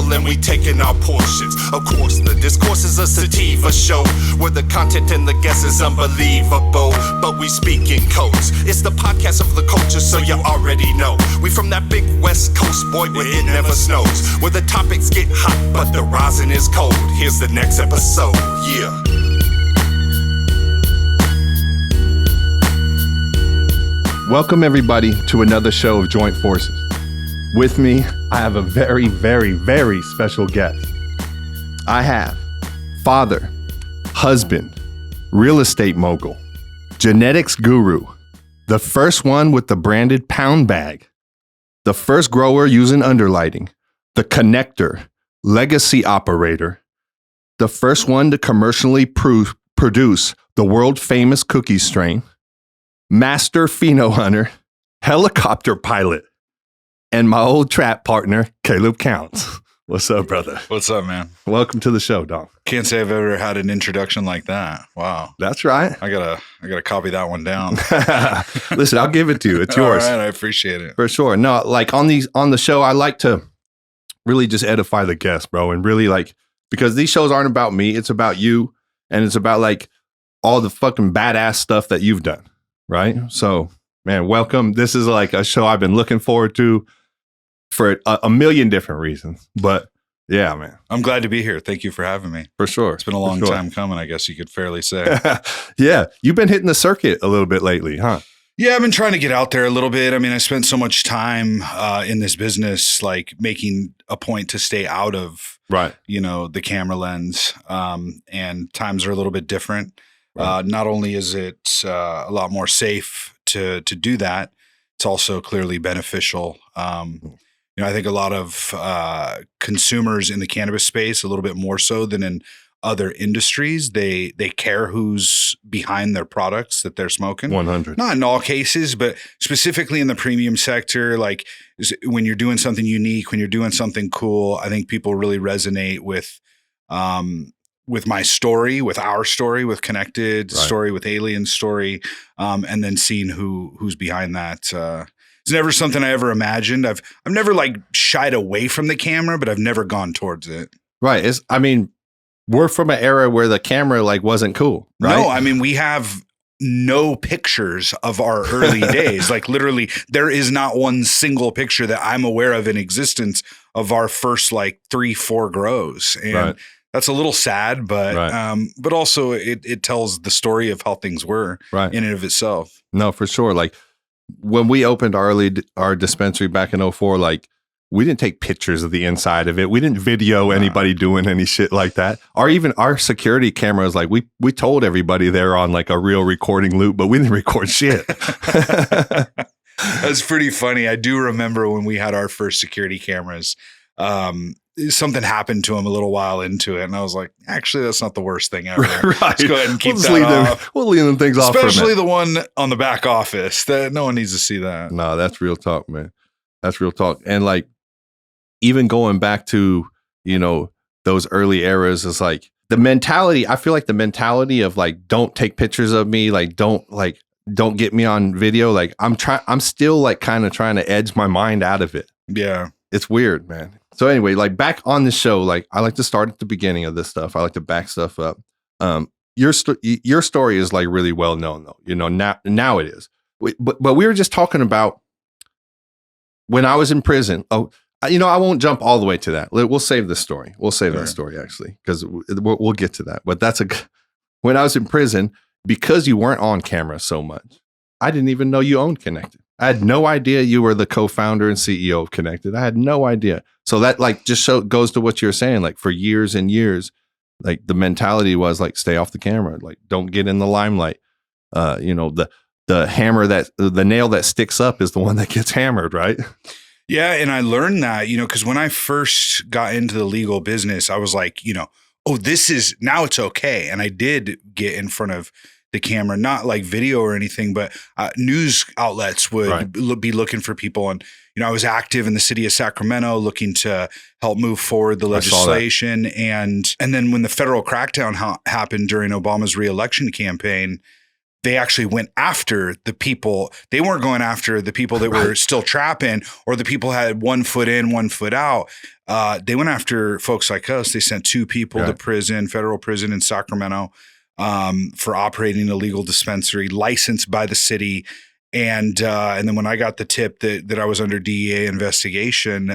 table and we taking our portions. Of course, the discourse is a sativa show where the content and the guest is unbelievable, but we speak in codes. It's the podcast of the culture, so you already know. We from that big West Coast, boy, where it never snows, where the topics get hot, but the rosin is cold. Here's the next episode, yeah. Welcome everybody to another show of Joint Forces. With me, I have a very, very, very special guest. I have father, husband, real estate mogul, genetics guru, the first one with the branded pound bag, the first grower using underlighting, the connector, legacy operator, the first one to commercially produce the world famous cookie strain, master pheno hunter, helicopter pilot, and my old trap partner, Caleb Counts. What's up, brother? What's up, man? Welcome to the show, dog. Can't say I've ever had an introduction like that. Wow. That's right. I gotta copy that one down. Listen, I'll give it to you. It's yours. All right, I appreciate it. For sure. No, like on the show, I like to really just edify the guests, bro. And really like, because these shows aren't about me, it's about you. And it's about like all the fucking badass stuff that you've done. Right? So, man, welcome. This is like a show I've been looking forward to for a million different reasons. But yeah, man. I'm glad to be here. Thank you for having me. For sure. It's been a long time coming, I guess you could fairly say. Yeah. You've been hitting the circuit a little bit lately, huh? Yeah, I've been trying to get out there a little bit. I mean, I spent so much time in this business, like making a point to stay out of, the camera lens. And times are a little bit different. Right. Not only is it a lot more safe to do that, it's also clearly beneficial. I think a lot of consumers in the cannabis space, a little bit more so than in other industries, they care who's behind their products that they're smoking. 100. Not in all cases, but specifically in the premium sector, like when you're doing something unique, when you're doing something cool, I think people really resonate with my story, with our story, with Connected story, with Alien story, and then seeing who's behind that. It's never something I ever imagined. I've never like shied away from the camera, but I've never gone towards it. Right. We're from an era where the camera like wasn't cool. Right? No, I mean, we have no pictures of our early days. Like literally, there is not one single picture that I'm aware of in existence of our first like 3-4 grows. And that's a little sad, but also it tells the story of how things were in and of itself. No, for sure. Like when we opened our dispensary back in 2004, like we didn't take pictures of the inside of it. We didn't video anybody doing any shit like that. Or even our security cameras, like we told everybody they're on like a real recording loop, but we didn't record shit. That's pretty funny. I do remember when we had our first security cameras, something happened to him a little while into it. And I was like, actually, that's not the worst thing ever. Let's go ahead and keep that off. We'll leave them things off for a minute. Especially the one on the back office. That no one needs to see that. No, that's real talk, man. That's real talk. And like, even going back to, those early eras is like the mentality. I feel like the mentality of like, don't take pictures of me. Like, don't get me on video. Like I'm still like kind of trying to edge my mind out of it. Yeah. It's weird, man. So anyway, like back on the show, like I like to start at the beginning of this stuff. I like to back stuff up. Your story is like really well known though, now it is. But we were just talking about when I was in prison. Oh, I won't jump all the way to that. We'll save the story. We'll save that story actually, because we'll get to that. But when I was in prison, because you weren't on camera so much, I didn't even know you owned Connected. I had no idea you were the co-founder and CEO of Connected. I had no idea. So that like just goes to what you're saying. Like for years and years, like the mentality was like, stay off the camera. Like don't get in the limelight. The hammer the nail that sticks up is the one that gets hammered, right? Yeah. And I learned that, because when I first got into the legal business, I was like, now it's okay. And I did get in front of the camera, not like video or anything, but news outlets would be looking for people. And, I was active in the city of Sacramento looking to help move forward the legislation. And then when the federal crackdown happened during Obama's reelection campaign, they actually went after the people. They weren't going after the people that were still trapping or the people had 1 foot in, 1 foot out. They went after folks like us. They sent 2 people to prison, federal prison in Sacramento, for operating an illegal dispensary licensed by the city. And then when I got the tip that I was under DEA investigation,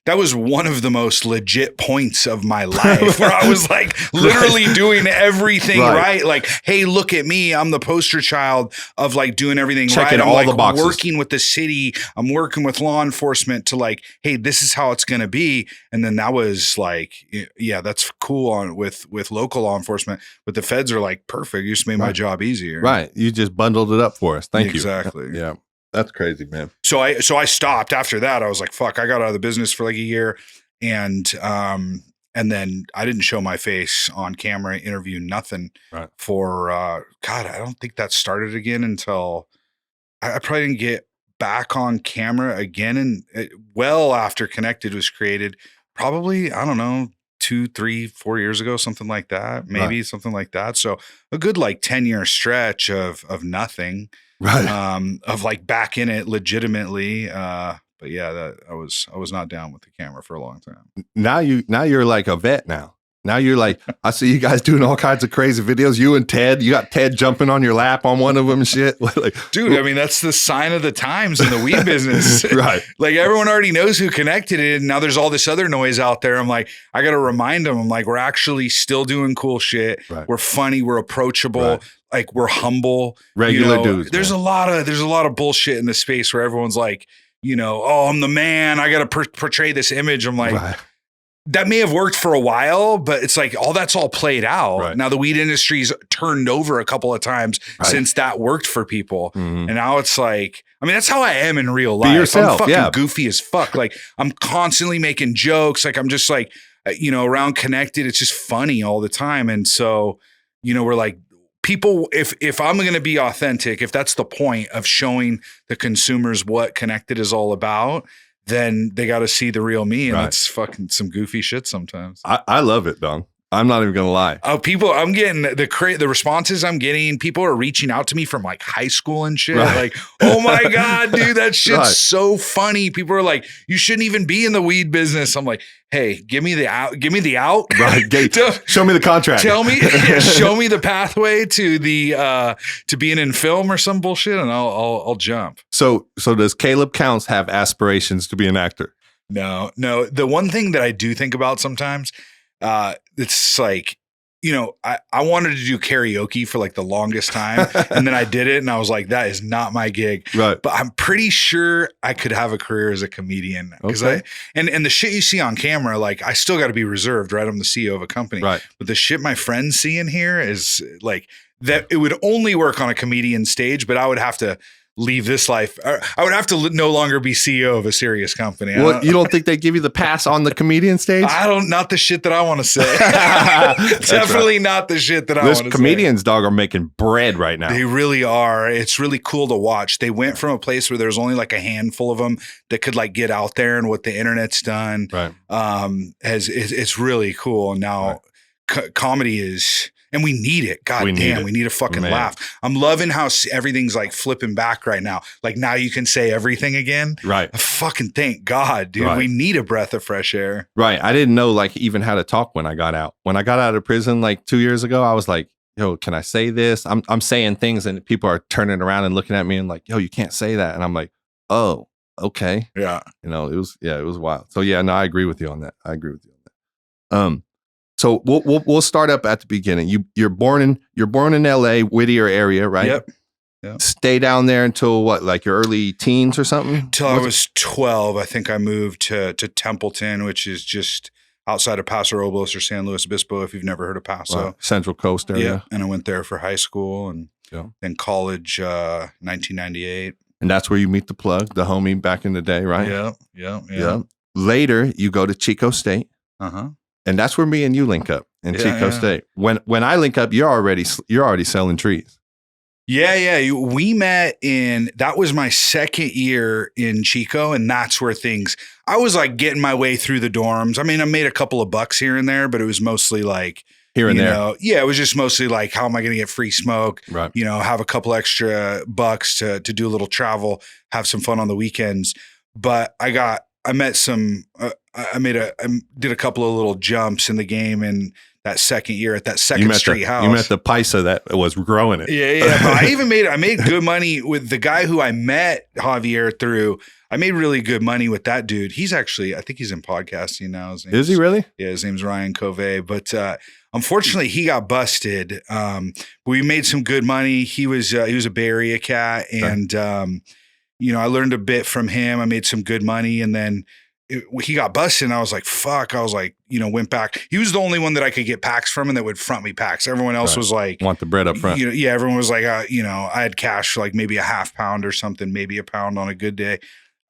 that was one of the most legit points of my life where I was like literally doing everything right. Like, hey, look at me. I'm the poster child of like doing everything checking right. I'm all like the boxes. Working with the city. I'm working with law enforcement to like, hey, this is how it's going to be. And then that was like, yeah, that's cool with local law enforcement. But the feds are like, perfect. You just made my job easier. Right. You just bundled it up for us. Thank you. Exactly. Yeah. That's crazy, man. So I stopped after that. I was like, fuck, I got out of the business for like a year. And then I didn't show my face on camera, interview, nothing for, God, I don't think that started again until I probably didn't get back on camera again. And well after Connected was created, probably, I don't know, 2, 3, 4 years ago, something like that, maybe something like that. So a good like 10-year stretch of nothing. Right. Of like back in it legitimately. But yeah, I was not down with the camera for a long time. Now you're like a vet now. Now you're like, I see you guys doing all kinds of crazy videos. You and Ted, you got Ted jumping on your lap on one of them and shit. Like, dude, I mean, that's the sign of the times in the weed business. Right. Like everyone already knows who Connected it. And now there's all this other noise out there. I'm like, I got to remind them. I'm like, we're actually still doing cool shit. Right. We're funny. We're approachable. Right. Like we're humble. Regular dudes. There's a lot of bullshit in the space where everyone's like, oh, I'm the man. I got to portray this image. I'm like, that may have worked for a while, but it's like that's all played out. Right. Now the weed industry's turned over a couple of times since that worked for people. Mm-hmm. And now it's like, I mean, that's how I am in real life. Be yourself. I'm fucking goofy as fuck. Like I'm constantly making jokes. Like I'm just like, around Connected. It's just funny all the time. And so, we're like, people, if I'm going to be authentic, if that's the point of showing the consumers what Connected is all about, then they got to see the real me. And it's fucking some goofy shit sometimes. I love it, Dong. I'm not even going to lie. Oh, people, I'm getting the responses I'm getting. People are reaching out to me from like high school and shit. Right. Like, oh my God, dude, that shit's so funny. People are like, you shouldn't even be in the weed business. I'm like, hey, give me the out. Right. Show me the contract. Show me the pathway to to being in film or some bullshit, and I'll jump. So does Caleb Counts have aspirations to be an actor? No. The one thing that I do think about sometimes, it's like, I wanted to do karaoke for like the longest time. And then I did it and I was like, that is not my gig. Right. But I'm pretty sure I could have a career as a comedian. Because and the shit you see on camera, like I still got to be reserved, right? I'm the CEO of a company. Right. But the shit my friends see in here is like that it would only work on a comedian stage, but I would have to leave this life. I would have to no longer be CEO of a serious company. Well, you don't think they give you the pass on the comedian stage? Not the shit that I want to say. Definitely not the shit that I want to say. Those comedians, dog, are making bread right now. They really are. It's really cool to watch. They went from a place where there's only like a handful of them that could like get out there, and what the internet's done, it's really cool. Now comedy is, and we need it. God damn, we need a fucking laugh. I'm loving how everything's like flipping back right now. Like now you can say everything again. Right. Fucking thank God, dude. Right. We need a breath of fresh air. Right. I didn't know like even how to talk when I got out. When I got out of prison like 2 years ago, I was like, yo, can I say this? I'm saying things and people are turning around and looking at me and like, yo, you can't say that. And I'm like, oh, okay. Yeah. It was wild. So yeah, no, I agree with you on that. So we'll start up at the beginning. You're born in LA, Whittier area, right? Yep. Stay down there until what, like your early teens or something? Until I was 12. I think I moved to Templeton, which is just outside of Paso Robles or San Luis Obispo, if you've never heard of Paso. Central Coast area. Yeah. And I went there for high school and then college, 1998. And that's where you meet the plug, the homie back in the day, right? Yeah. Later, you go to Chico State. Uh-huh. And that's where me and you link up in Chico State. When I link up, you're already selling trees. Yeah. We met that was my second year in Chico. And that's where I was like getting my way through the dorms. I mean, I made a couple of bucks here and there, but it was mostly like, here and there. Yeah, it was just mostly like, how am I going to get free smoke? Right. Have a couple extra bucks to do a little travel, have some fun on the weekends. But I did a couple of little jumps in the game in that second year at that Second Street house. You met the paisa that was growing it. Yeah. But I made good money with the guy who I met Javier through. I made really good money with that dude. He's actually, I think he's in podcasting now. Is he really? Yeah, his name's Ryan Covey. But unfortunately, he got busted. We made some good money. He was a Bay Area cat, and I learned a bit from him. I made some good money, and then he got busted, and I was like, fuck. I was like, went back. He was the only one that I could get packs from and that would front me packs. Everyone else was like, want the bread up front. Everyone was like, I had cash for like maybe a half pound or something, maybe a pound on a good day.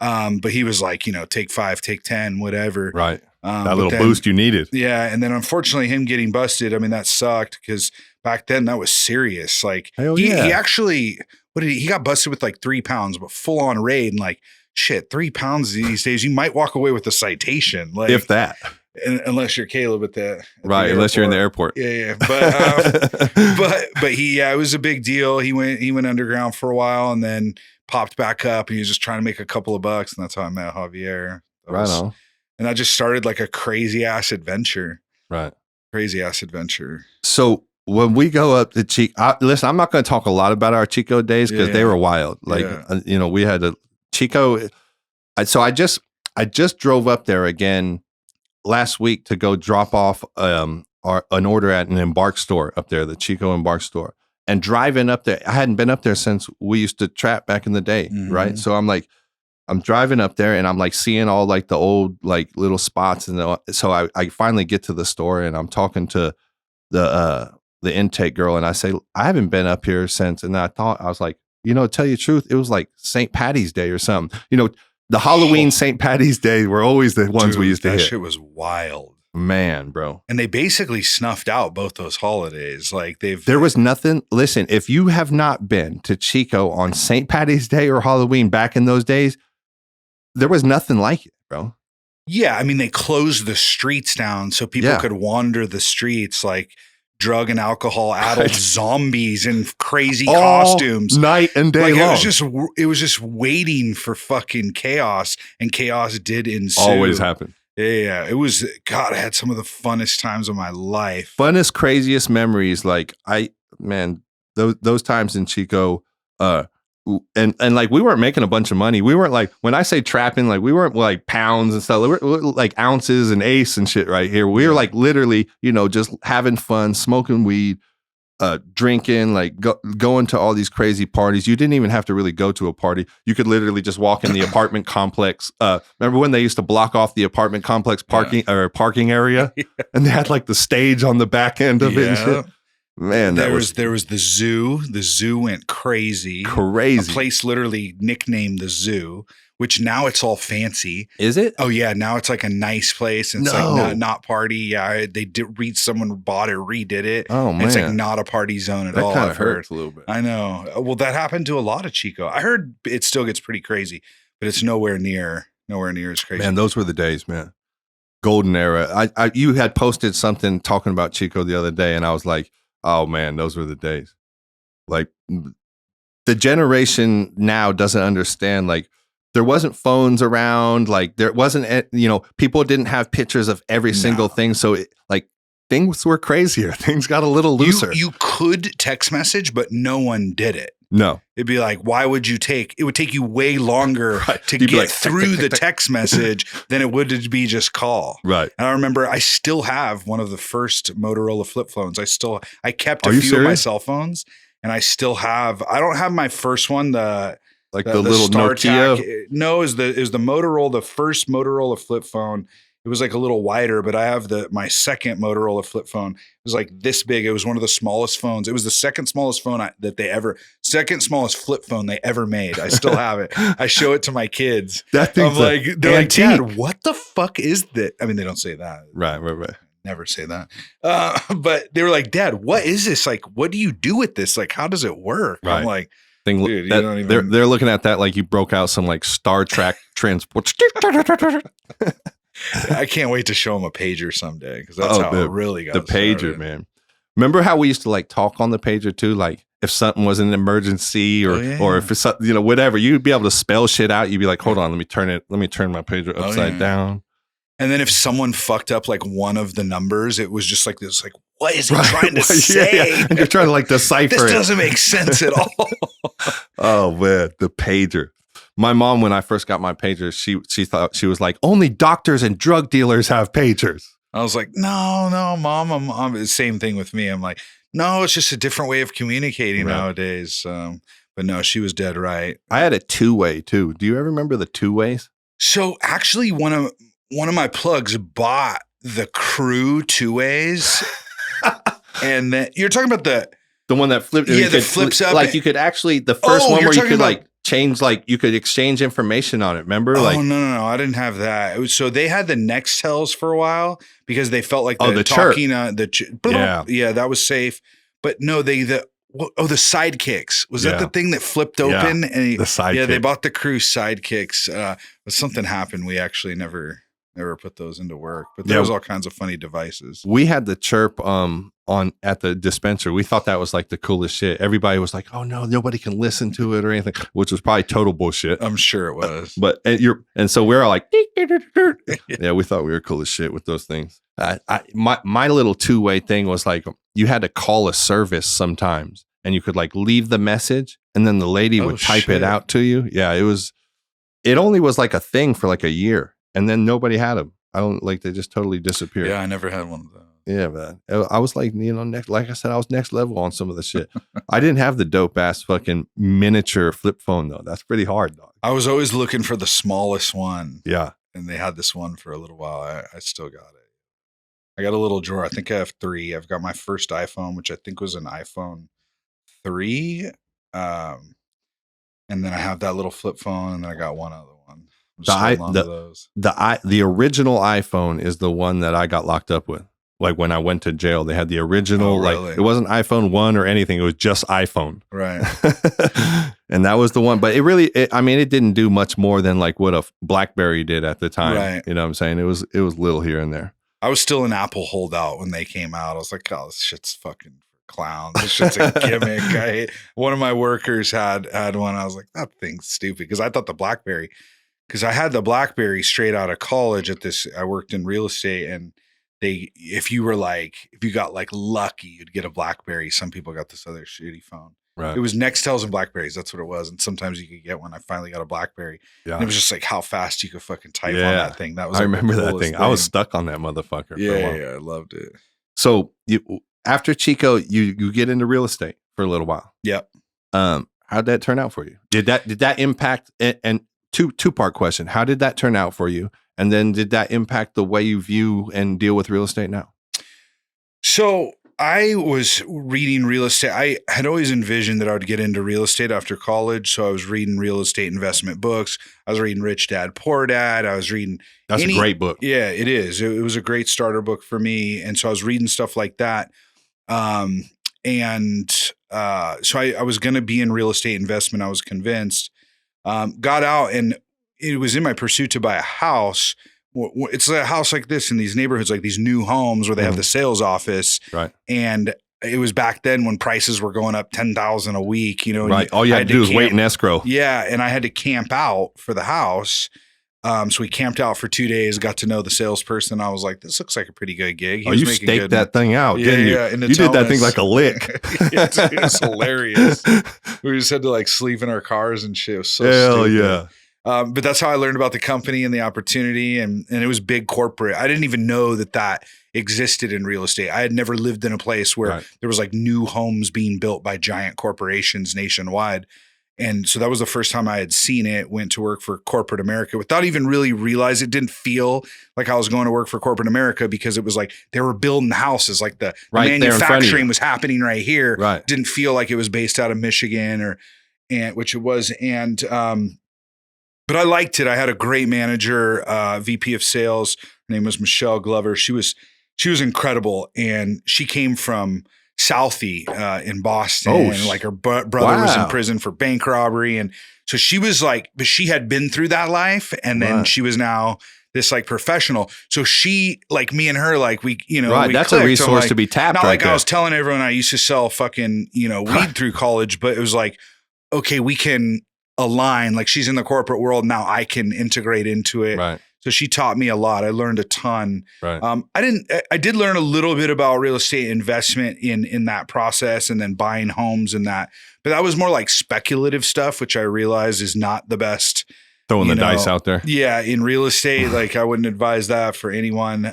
But he was like, take 5, take 10, whatever. Right. That little boost you needed. Yeah. And then unfortunately him getting busted, I mean, that sucked because back then that was serious. Like he actually, he got busted with like 3 pounds, but full on raid, and like, shit, 3 pounds these days, you might walk away with a citation. Like, if that. Unless you're Caleb at right. Unless you're in the airport. Yeah. But he, it was a big deal. He went underground for a while and then popped back up, and he was just trying to make a couple of bucks. And that's how I met Javier. Right on. And I just started like a crazy ass adventure. Right. Crazy ass adventure. So when we go up to Chico, listen, I'm not going to talk a lot about our Chico days because they were wild. Like, we had a Chico. So I just drove up there again last week to go drop off an order at an Embark store up there, the Chico Embark store. And driving up there, I hadn't been up there since we used to trap back in the day, right? So I'm driving up there, and I'm like seeing all like the old like little spots, and so I finally get to the store, and I'm talking to the intake girl, and I say, I haven't been up here since, and I was like, to tell you the truth, it was like St. Patty's Day or something. The Halloween St. Patty's Day were always the ones we used to hit. That shit was wild. Man, bro. And they basically snuffed out both those holidays. Like there was nothing. Listen, if you have not been to Chico on St. Patty's Day or Halloween back in those days, there was nothing like it, bro. Yeah. I mean, they closed the streets down so people could wander the streets like drug and alcohol addled zombies in crazy costumes night and day long. It was just waiting for fucking chaos, and chaos did ensue. Always happen. Yeah, it was, God, I had some of the funnest times of my life. Funnest, craziest memories. Like those times in Chico, and like we weren't making a bunch of money. We weren't like, when I say trapping, like we weren't like pounds and stuff. We were like ounces and eighths and shit right here. We were like literally, just having fun, smoking weed, drinking, like going to all these crazy parties. You didn't even have to really go to a party. You could literally just walk in the apartment complex. Remember when they used to block off the apartment complex parking area, and they had like the stage on the back end of it and shit? Man, there was the zoo. The zoo went crazy. A place literally nicknamed the Zoo, which now it's all fancy. Is it? Oh yeah, now it's like a nice place. And it's like not party. Yeah, they did someone bought it, redid it. Oh man, it's like not a party zone at all. That kind of hurts a little bit. I know. Well, that happened to a lot of Chico. I heard it still gets pretty crazy, but it's nowhere near as crazy. Man, those were the days, man. Golden era. You had posted something talking about Chico the other day, and I was like, oh man, those were the days. Like the generation now doesn't understand, like there wasn't phones around, like there wasn't, people didn't have pictures of every single thing. So things were crazier. Things got a little looser. You could text message, but no one did it. No. It'd be like, it would take you way longer to get through the text message than it would to be just call. Right. And I remember I still have one of the first Motorola flip phones. I kept a few of my cell phones, and I don't have my first one, the little Nokia. No, is the Motorola, the first Motorola flip phone. It was like a little wider, but I have my second Motorola flip phone. It was like this big. It was one of the smallest phones. It was the second smallest phone second smallest flip phone they ever made. I still have it. I show it to my kids. That thing's they're like, Dad, what the fuck is that? I mean, they don't say that. Right. Never say that. But they were like, Dad, what is this? Like, what do you do with this? Like, how does it work? Right. I'm like, dude, they're looking at that like you broke out some like Star Trek transport. I can't wait to show them a pager someday, because that's how it really got the pager, started. man. Remember how we used to like talk on the pager too? Like if something was an emergency or if it's something, you know, whatever, you'd be able to spell shit out. You'd be like, hold on, let me turn my pager upside down. And then if someone fucked up like one of the numbers, it was just like this, like, what is he trying to say? And you're trying to like decipher this doesn't make sense at all. Oh man, the pager. My mom, when I first got my pager, she thought, she was like, only doctors and drug dealers have pagers. I was like, no, Mom, I'm the same thing with me. I'm like, no, it's just a different way of communicating nowadays. But no, she was dead right. I had a 2-way too. Do you ever remember the 2-ways? So actually, one of my plugs bought the Crew 2-ways, and then you're talking about the one that flipped. Yeah, that flips up. Like you could actually the first one where you could like change, like you could exchange information on it. Remember? Oh no, I didn't have that. So they had the Nextels for a while because they felt like the talking chirp. Yeah, that was safe. But no, the sidekicks. Was that the thing that flipped open? Yeah, and the sidekick. Yeah, they bought the Crew sidekicks. But something happened. We actually never put those into work. But there was all kinds of funny devices. We had the chirp at the dispenser. We thought that was like the coolest shit. Everybody was like, "Oh no, nobody can listen to it or anything," which was probably total bullshit. I'm sure it was. And so we're all like, yeah, we thought we were cool as shit with those things. My little 2-way thing was like you had to call a service sometimes, and you could like leave the message, and then the lady would type it out to you. Yeah, it only was like a thing for like a year, and then nobody had them. They just totally disappeared. Yeah, I never had one of those. Yeah, man. I was like, like I said, I was next level on some of the shit. I didn't have the dope ass fucking miniature flip phone though. That's pretty hard, dog. I was always looking for the smallest one. Yeah. And they had this one for a little while. I still got it. I got a little drawer. I think I have 3. I've got my first iPhone, which I think was an iPhone 3. And then I have that little flip phone, and then I got one other one. The original iPhone is the one that I got locked up with. Like when I went to jail, they had the original, really? Like it wasn't iPhone 1 or anything. It was just iPhone. Right. And that was the one, but it didn't do much more than like what a BlackBerry did at the time. Right. You know what I'm saying? It was little here and there. I was still an Apple holdout when they came out. I was like, oh, this shit's fucking for clowns. This shit's a gimmick. One of my workers had one. I was like, that thing's stupid. Because I thought because I had the BlackBerry straight out of college I worked in real estate, and if you got like lucky, you'd get a BlackBerry. Some people got this other shitty phone. Right. It was Nextels and Blackberries. That's what it was. And sometimes you could get one. I finally got a BlackBerry. Yeah. And it was just like how fast you could fucking type on that thing. That was. I remember that thing. I was stuck on that motherfucker. Yeah, I loved it. So after Chico, you get into real estate for a little while. Yep. How'd that turn out for you? Did that impact? And two-part question: how did that turn out for you? And then did that impact the way you view and deal with real estate now? So I was reading real estate. I had always envisioned that I would get into real estate after college. So I was reading real estate investment books. I was reading Rich Dad, Poor Dad. I was reading. That's a great book. Yeah, it is. It was a great starter book for me. And so I was reading stuff like that. So I was going to be in real estate investment. I was convinced. Got out, and it was in my pursuit to buy a house. It's a house like this in these neighborhoods, like these new homes where they have the sales office. Right. And it was back then when prices were going up 10,000 a week, Right. All you had to do is wait in escrow. Yeah. And I had to camp out for the house. So we camped out for 2 days, got to know the salesperson. I was like, this looks like a pretty good gig. You staked that thing out, didn't you? Yeah. You did that thing like a lick. It was hilarious. We just had to like sleep in our cars and shit. It was so Hell stupid. Yeah. But that's how I learned about the company and the opportunity. And it was big corporate. I didn't even know that existed in real estate. I had never lived in a place where there was like new homes being built by giant corporations nationwide. And so that was the first time I had seen it. Went to work for corporate America without even really realize it. Didn't feel like I was going to work for corporate America because it was like they were building houses, like the manufacturing was happening right here. Right. Didn't feel like it was based out of Michigan which it was. And but I liked it. I had a great manager, VP of sales. Her name was Michelle Glover. She was incredible, and she came from Southie in Boston. And like her brother was in prison for bank robbery, and so she was like, but she had been through that life, and then she was now this like professional. So she, like me and her, like we, you know, right. That's a resource to be tapped. Not right like there. I was telling everyone I used to sell fucking, you know, weed through college, but it was like, okay, we can align. Like she's in the corporate world now, I can integrate into it. Right. So she taught me a lot. I learned a ton. Right. I did learn a little bit about real estate investment in that process, and then buying homes and that. But that was more like speculative stuff, which I realized is not the best. Throwing the dice out there. Yeah, in real estate, like I wouldn't advise that for anyone.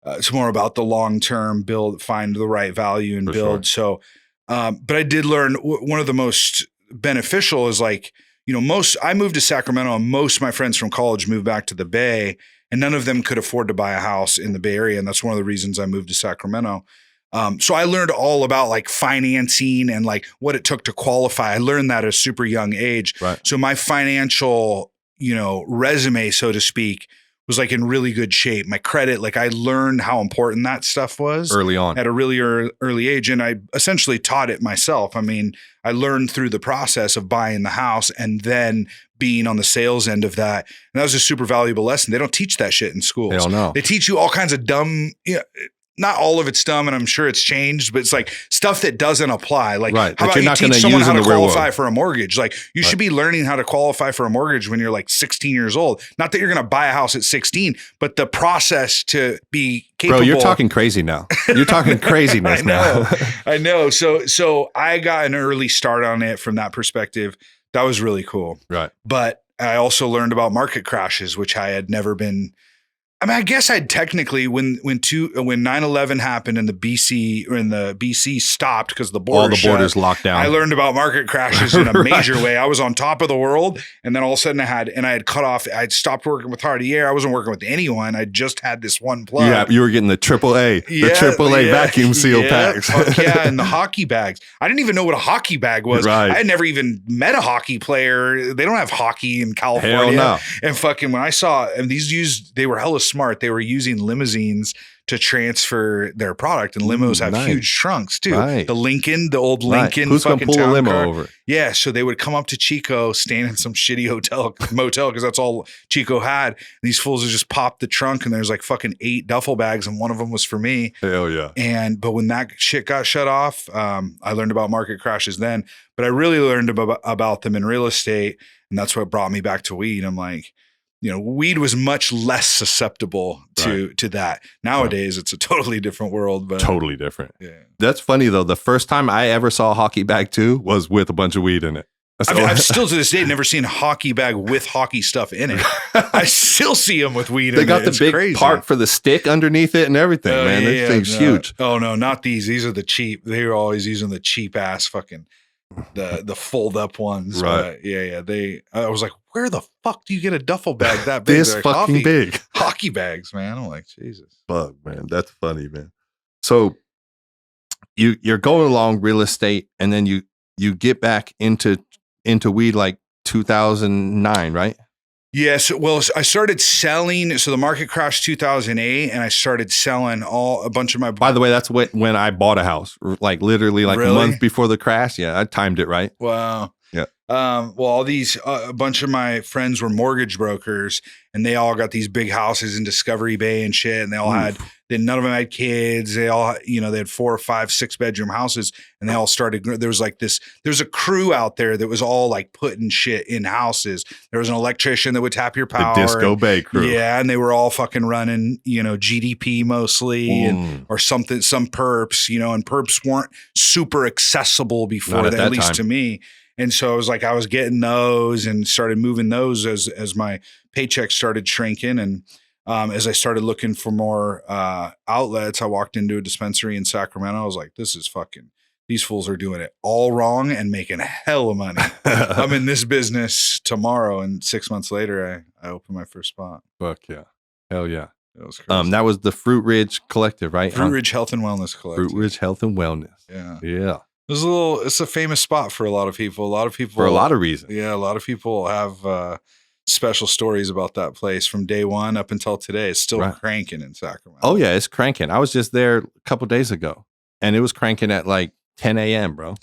It's more about the long term build, find the right value and build. Sure. So, but I did learn one of the most beneficial is like, you know, I moved to Sacramento, and most of my friends from college moved back to the Bay, and none of them could afford to buy a house in the Bay Area. And that's one of the reasons I moved to Sacramento. So I learned all about like financing and like what it took to qualify. I learned that at a super young age. Right. So my financial, you know, resume, so to speak, was like in really good shape. My credit, like I learned how important that stuff was early on at a really early age. And I essentially taught it myself. I mean, I learned through the process of buying the house and then being on the sales end of that. And that was a super valuable lesson. They don't teach that shit in schools. They don't know. They teach you all kinds of dumb, not all of it's dumb, and I'm sure it's changed, but it's like stuff that doesn't apply. Like, right. how about you teach someone how to qualify for a mortgage? Like, you should be learning how to qualify for a mortgage when you're like 16 years old. Not that you're going to buy a house at 16, but the process to be capable. Bro, you're talking crazy now. You're talking craziness now. I know. So I got an early start on it from that perspective. That was really cool. Right. But I also learned about market crashes, which I had never been. I mean, I guess I'd technically when 9/11 happened and the BC stopped because the border all the borders locked down. I learned about market crashes in a major way. I was on top of the world, and then all of a sudden I had cut off. I'd stopped working with Hardier. I wasn't working with anyone. I just had this one plug. Yeah, you were getting the AAA, the AAA vacuum seal packs. Yeah, and the hockey bags. I didn't even know what a hockey bag was. Right. I had never even met a hockey player. They don't have hockey in California. Hell no. And fucking when I saw, and these dudes, they were hella smart. They were using limousines to transfer their product, and limos have huge trunks too. Right. The old Lincoln. Who's gonna pull a limo over? Yeah, so they would come up to Chico, stand in some shitty motel because that's all Chico had. And these fools would just pop the trunk, and there's like fucking 8 duffel bags, and one of them was for me. Hell yeah! But when that shit got shut off, I learned about market crashes then. But I really learned about them in real estate, and that's what brought me back to weed. I'm like, you know, weed was much less susceptible to that. Nowadays, it's a totally different world. But totally different. Yeah, that's funny though. The first time I ever saw a hockey bag too was with a bunch of weed in it. I mean, I've still to this day never seen a hockey bag with hockey stuff in it. I still see them with weed in it. They got the big part for the stick underneath it and everything, man. This thing's huge. Oh, no, not these. These are the cheap. They were always using the cheap ass fucking the fold up ones. Right. I was like, where the fuck do you get a duffel bag that big? This fucking big. Hockey bags, man. I'm like, Jesus. Fuck, man. That's funny, man. So you're going along real estate, and then you get back into weed like 2009, right? Yes. Well, I started selling. So the market crashed 2008, and I started selling a bunch of my. By the way, that's when I bought a house, like literally like a month before the crash. Yeah, I timed it right. Wow. Yeah. Well, all these, a bunch of my friends were mortgage brokers, and they all got these big houses in Discovery Bay and shit. And they all none of them had kids. They all, they had 4 or 5, 6 bedroom houses, and they all started. There's a crew out there that was all like putting shit in houses. There was an electrician that would tap your power. The Disco Bay crew. Yeah. And they were all fucking running, GDP mostly or something, some perps, and perps weren't super accessible before that, at least time. To me. And so I was getting those and started moving those as my paycheck started shrinking. And as I started looking for more outlets, I walked into a dispensary in Sacramento. I was like, these fools are doing it all wrong and making a hell of money. I'm in this business tomorrow. And 6 months later, I opened my first spot. Fuck yeah. Hell yeah. That was crazy. That was the Fruit Ridge Collective, right? Fruit Ridge Health and Wellness Collective. Fruit Ridge Health and Wellness. Yeah. Yeah. It's a famous spot for a lot of people. For a lot of reasons. Yeah, a lot of people have special stories about that place from day one up until today. It's still cranking in Sacramento. Oh yeah, it's cranking. I was just there a couple days ago, and it was cranking at like 10 a.m., bro.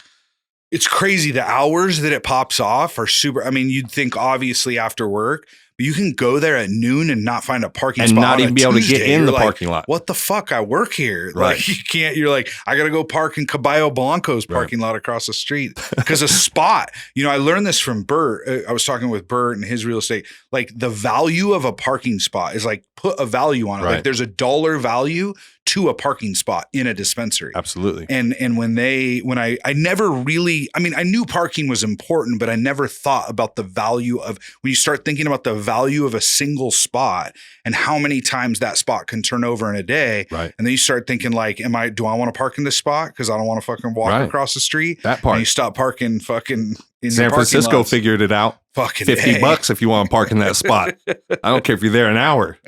It's crazy. The hours that it pops off are super. I mean, you'd think obviously after work, But you can go there at noon and not find a parking spot and not even be able to get in the like, parking lot. What the fuck? I work here. Right. Like you can't. You're like, I gotta go park in Caballo Blanco's parking lot across the street because a spot. You know, I learned this from Bert. I was talking with Bert and his real estate. Like the value of a parking spot is like put a value on it. Like there's $1 value to a parking spot in a dispensary. Absolutely. And when I never really, I mean, I knew parking was important, but I never thought about the value of when you start thinking about the value of a single spot and how many times that spot can turn over in a day. Right. And then you start thinking like, do I want to park in this spot? Cause I don't want to fucking walk across the street. That part. And you stop parking fucking in San Francisco figured it out. Fucking $50 if you want to park in that spot. I don't care if you're there an hour.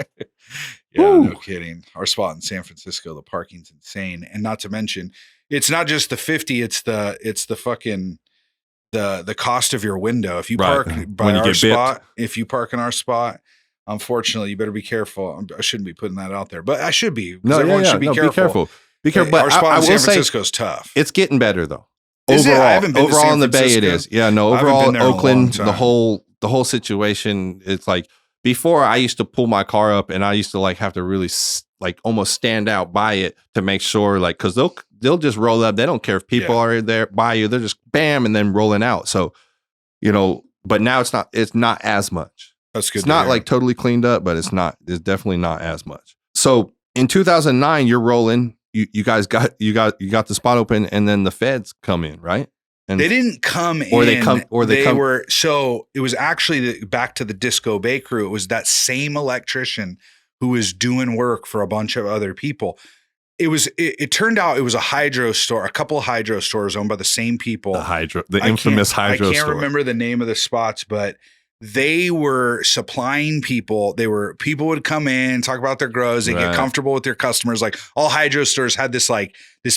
Yeah, no kidding. Our spot in San Francisco, the parking's insane. And not to mention, it's not just the 50, it's the fucking the cost of your window. If you park by our spot, if you park in our spot, unfortunately, you better be careful. I shouldn't be putting that out there, but I should be. No, everyone should be careful. Be careful. But our spot in San Francisco is tough. It's getting better though. Overall in the Bay, it is. Yeah, no. Overall, Oakland, the whole situation. It's like before I used to pull my car up and I used to like have to really like almost stand out by it to make sure like because they'll just roll up. They don't care if people are there by you. They're just bam and then rolling out. So you know, but now it's not as much. That's good. It's not like totally cleaned up, but it's definitely not as much. So in 2009, you're rolling. You guys got the spot open, and then the feds come in, right? And they didn't come in. They were. So it was actually back to the Disco Bay crew. It was that same electrician who was doing work for a bunch of other people. It turned out it was a hydro store, a couple of hydro stores owned by the same people. The infamous hydro store. I can't remember the name of the spots, but they were supplying people. People would come in, talk about their grows. They get comfortable with their customers. Like all hydro stores had this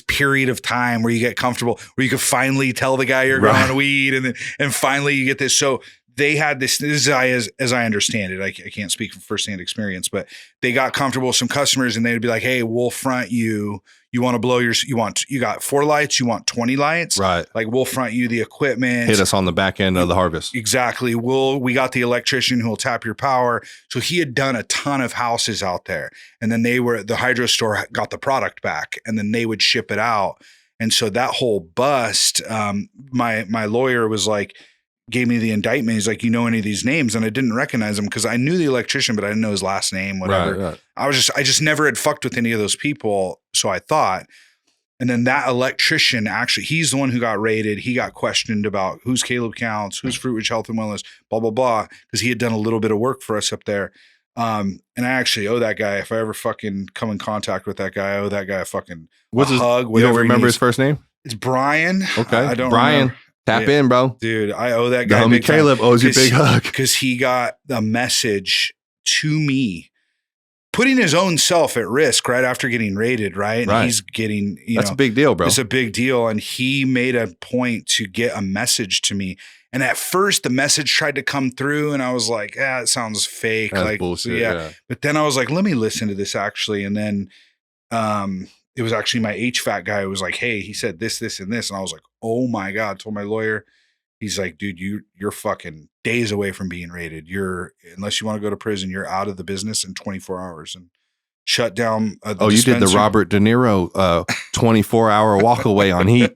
period of time where you get comfortable, where you could finally tell the guy you're growing weed, and finally you get this. So they had this is as I understand it. I can't speak from firsthand experience, but they got comfortable with some customers, and they'd be like, "Hey, we'll front you. You want to blow you got 4 lights, you want 20 lights, right? Like we'll front you the equipment. Hit us on the back end of the harvest. Exactly. We got the electrician who will tap your power. So he had done a ton of houses out there, and then the hydro store got the product back, and then they would ship it out. And so that whole bust, my lawyer was like, gave me the indictment. He's like, you know any of these names? And I didn't recognize him because I knew the electrician, but I didn't know his last name, whatever. Right. I just never had fucked with any of those people. So I thought, and then that electrician, actually, he's the one who got raided. He got questioned about who's Caleb Counts, who's Fruitridge Health and Wellness, blah, blah, blah. Cause he had done a little bit of work for us up there. And I actually owe that guy, if I ever fucking come in contact with that guy, I owe that guy a fucking hug. You don't remember his first name? It's Brian. Okay. I don't Brian. remember. Tap in, bro. Dude, I owe that guy. The homie Caleb owes you a big hug. Because he got a message to me, putting his own self at risk right after getting raided, right? And he's getting, that's a big deal, bro. It's a big deal. And he made a point to get a message to me. And at first the message tried to come through and I was like, it sounds fake. That's like bullshit, yeah. But then I was like, let me listen to this actually. And then it was actually my HVAC guy who was like, hey, he said this, this, and this. And I was like, oh my God. Told my lawyer. He's like, dude, you're fucking days away from being raided. Unless you want to go to prison, you're out of the business in 24 hours and shut down. You did the Robert De Niro 24-hour walk away on heat.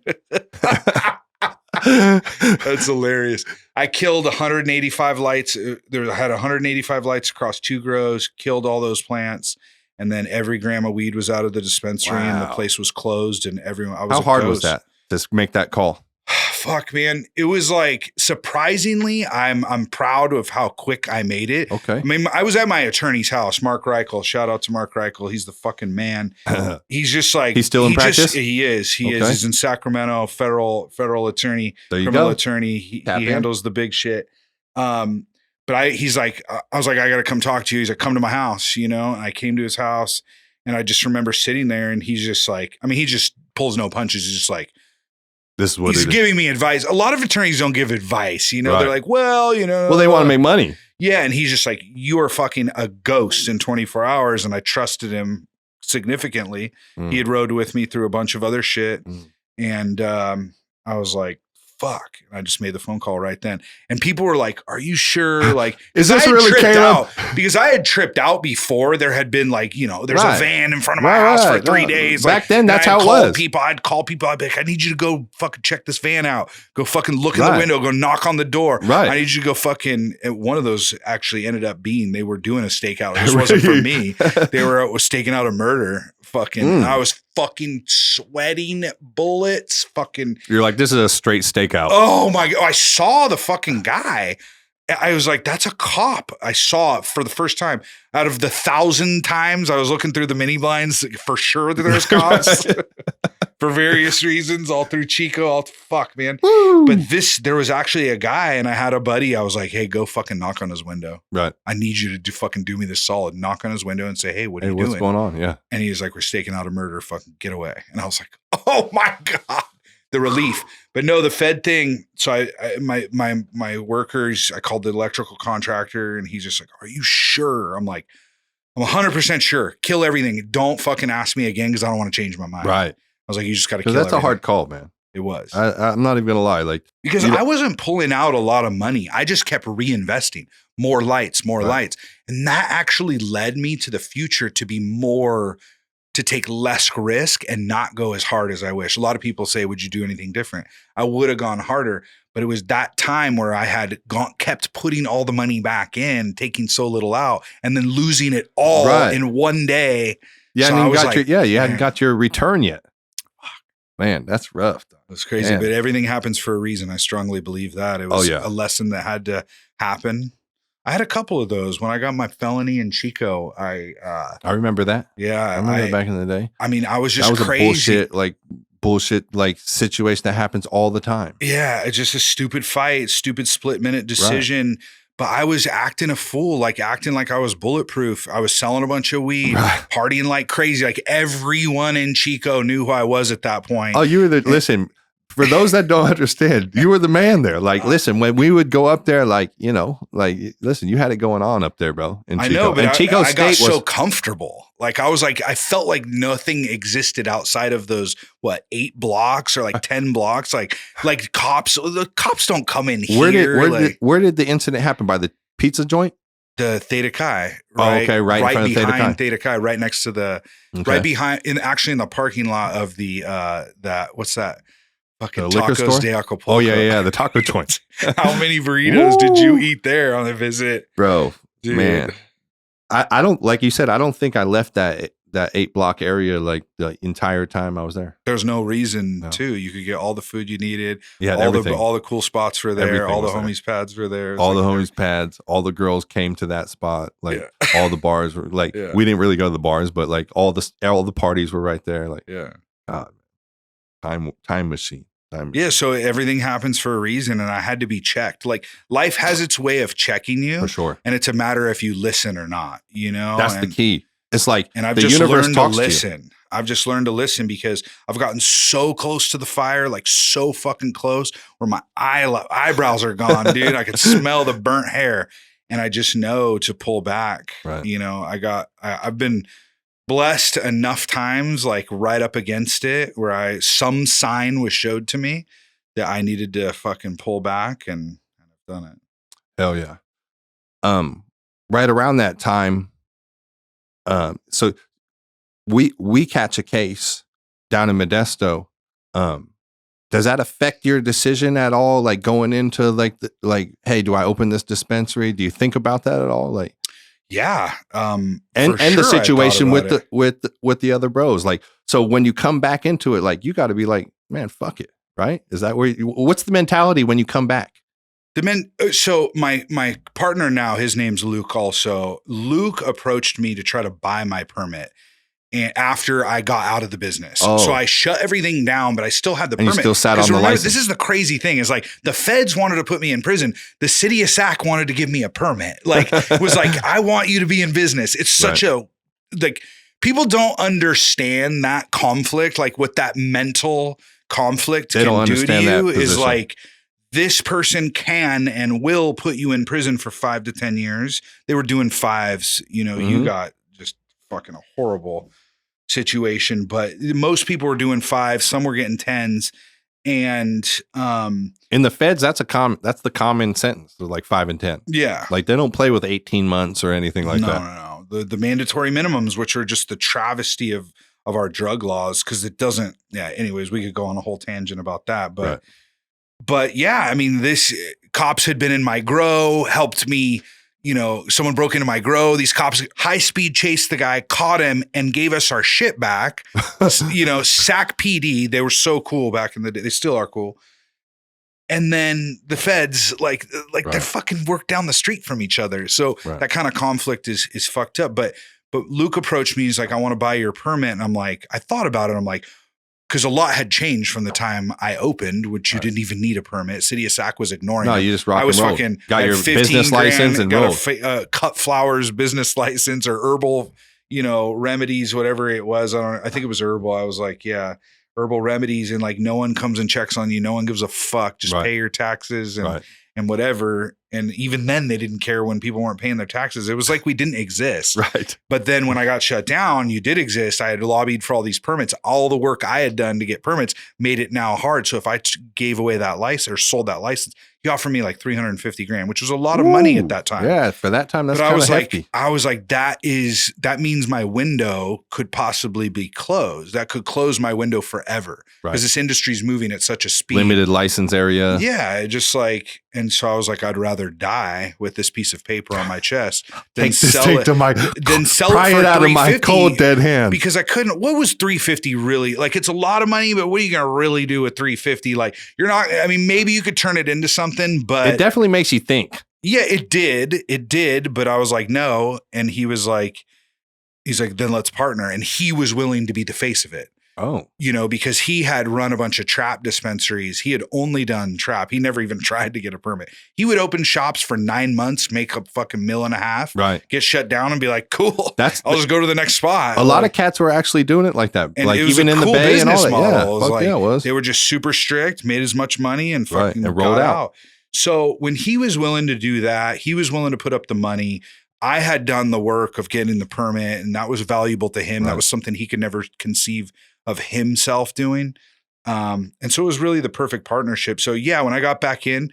That's hilarious. I killed 185 lights. I had 185 lights across 2 grows, killed all those plants. And then every gram of weed was out of the dispensary and the place was closed and everyone. How hard was that to make that call? Fuck, man. It was like surprisingly, I'm proud of how quick I made it. Okay. I mean, I was at my attorney's house, Mark Reichel. Shout out to Mark Reichel. He's the fucking man. He's just like, he's still in practice? He is. He's in Sacramento, federal attorney, criminal attorney. He handles the big shit. But he's like, I was like, I got to come talk to you. He's like, come to my house, And I came to his house and I just remember sitting there and he's just like, I mean, he just pulls no punches. He's just like, this is what he's giving me advice. A lot of attorneys don't give advice, They're like, well, Well, they want to make money. Yeah. And he's just like, you are fucking a ghost in 24 hours. And I trusted him significantly. He had rode with me through a bunch of other shit. And I was like, fuck. And I just made the phone call right then. And people were like, are you sure? Like, is this really Caleb? Because I had tripped out before. There had been like, you know, there's a van in front of my house for 3 days. Back then, that's how it was. I'd call people. I'd be like, I need you to go fucking check this van out. Go fucking look in the window. Go knock on the door. Right. I need you to go fucking. And one of those actually ended up being, they were doing a stakeout. This wasn't for me. They were staking out a murder. Fucking, I was fucking sweating bullets. Fucking, you're like, this is a straight stakeout. Oh my God. I saw the fucking guy. I was like, that's a cop. I saw it for the first time out of the 1,000 times I was looking through the mini blinds for sure that there's cops for various reasons, all through Chico. Fuck, man. Woo. But there was actually a guy, and I had a buddy. I was like, hey, go fucking knock on his window. Right. I need you to fucking do me this solid. Knock on his window and say, hey, what are you doing? What's going on? Yeah. And he was like, we're staking out a murder. Fucking get away. And I was like, oh my God. The relief. But no, the Fed thing. So my workers, I called the electrical contractor, and he's just like, are you sure? I'm like, I'm 100% sure. Kill everything. Don't fucking ask me again, because I don't want to change my mind. Right. I was like, you just got to kill that's everything. A hard call, man. It was. I'm not even gonna lie. Like, because I wasn't pulling out a lot of money. I just kept reinvesting more lights. And that actually led me to the future to take less risk and not go as hard as I wish. A lot of people say, would you do anything different? I would have gone harder, but it was that time where I had kept putting all the money back in, taking so little out, and then losing it all in one day. Yeah, so and you hadn't got your return yet. Man, that's rough. It was crazy, but everything happens for a reason. I strongly believe that. It was a lesson that had to happen. I had a couple of those when I got my felony in Chico. I remember that. Yeah, I remember back in the day. I mean, I was just that was crazy. A bullshit situation that happens all the time. Yeah, it's just a stupid fight, stupid split-minute decision. Right. But I was acting a fool, acting like I was bulletproof. I was selling a bunch of weed, partying like crazy. Like everyone in Chico knew who I was at that point. Oh, you were listen. For those that don't understand, you were the man there. Like, listen, when we would go up there, listen, you had it going on up there, bro. In Chico. I know, but and Chico I got State so comfortable. I felt like nothing existed outside of those, 8 blocks or 10 blocks? Like cops, the cops don't come in here. Where did the incident happen? By the pizza joint? The Theta Chi. Right? Oh, okay, right in front behind of Theta Chi. Right next to the, right behind, in the parking lot of the, what's that? Fucking the liquor Tacos store? de Acapulco. Oh, yeah, the taco joint. How many burritos did you eat there on the visit? Bro, dude. Man. I don't, like you said, I don't think I left that 8-block area the entire time I was there. There's no reason to. You could get all the food you needed. Yeah, all the cool spots were there. Everything all the homies pads were there. All the homies pads. All the girls came to that spot. All the bars were we didn't really go to the bars, but all the parties were right there. God. Time machine. Yeah, so everything happens for a reason, and I had to be checked. Life has its way of checking you, for sure, and it's a matter if you listen or not. That's the key. It's and I've just learned to listen. I've just learned to listen because I've gotten so close to the fire, so fucking close, where my eyebrows are gone, dude. I could smell the burnt hair, and I just know to pull back. Right. I've been blessed enough times, right up against it, where some sign was showed to me that I needed to fucking pull back, and I've done it. Hell yeah. Right around that time, so we catch a case down in Modesto. Does that affect your decision at all? Going into hey, do I open this dispensary? Do you think about that at all? Yeah. And the situation with the other bros. So when you come back into it, you got to be man, fuck it. Right. Is that what's the mentality when you come back? So my partner now, his name's Luke also. Luke approached me to try to buy my permit. And after I got out of the business. So I shut everything down, but I still had the permit. You still sat on the license. This is the crazy thing is the feds wanted to put me in prison. The city of SAC wanted to give me a permit. It was I want you to be in business. It's such people don't understand that conflict, what that mental conflict can do to you is this person can and will put you in prison for 5 to 10 years. They were doing 5s, you got just fucking a horrible situation, but most people were doing 5s, some were getting 10s. And in the feds, that's the common sentence. They're like 5 and 10. Yeah. Like they don't play with 18 months or anything like that. No. The mandatory minimums, which are just the travesty of our drug laws, because it doesn't. Yeah. Anyways, we could go on a whole tangent about that, but yeah, I mean, this cops had been in my grow, helped me. Someone broke into my grow. These cops high speed chased the guy, caught him, and gave us our shit back. SAC PD. They were so cool back in the day. They still are cool. And then the feds, like they fucking work down the street from each other. So that kind of conflict is fucked up. But Luke approached me. He's like, I want to buy your permit. And I'm like, I thought about it. I'm like, because a lot had changed from the time I opened, which you didn't even need a permit. City of Sac was ignoring. No, it. you just rock I was and roll. fucking Got your business license and got rolled. Cut flowers business license or herbal, remedies, whatever it was. I think it was herbal. I was like, yeah, herbal remedies, and like no one comes and checks on you. No one gives a fuck. Just pay your taxes and whatever. And even then, they didn't care when people weren't paying their taxes. It was like we didn't exist. Right. But then when I got shut down, you did exist. I had lobbied for all these permits. All the work I had done to get permits made it now hard. So if I gave away that license or sold that license, he offered me like $350,000, which was a lot of money at that time. Yeah, for that time, that's kind of hefty. I was like, that means my window could possibly be closed. That could close my window forever because this industry is moving at such a speed. Limited license area. Yeah, just like, and so I was like, I'd rather die with this piece of paper on my chest than sell it for out of my cold dead hand. Because I couldn't. What was $350 really? Like, it's a lot of money, but what are you gonna really do with $350? Like, you're not. I mean, maybe you could turn it into something, but it definitely makes you think. Yeah, it did. But I was like, no, and he's like, then let's partner, and he was willing to be the face of it. Oh, because he had run a bunch of trap dispensaries. He had only done trap. He never even tried to get a permit. He would open shops for 9 months, make a fucking $1.5 million, get shut down and be like, cool, I'll just go to the next spot. A lot of cats were actually doing it like that. And like it was even in cool the Bay and all that. Model. Yeah, it was. They were just super strict, made as much money and fucking and rolled out. So when he was willing to do that, he was willing to put up the money. I had done the work of getting the permit, and that was valuable to him. That was something he could never conceive of himself doing. And so it was really the perfect partnership. So yeah, when I got back in,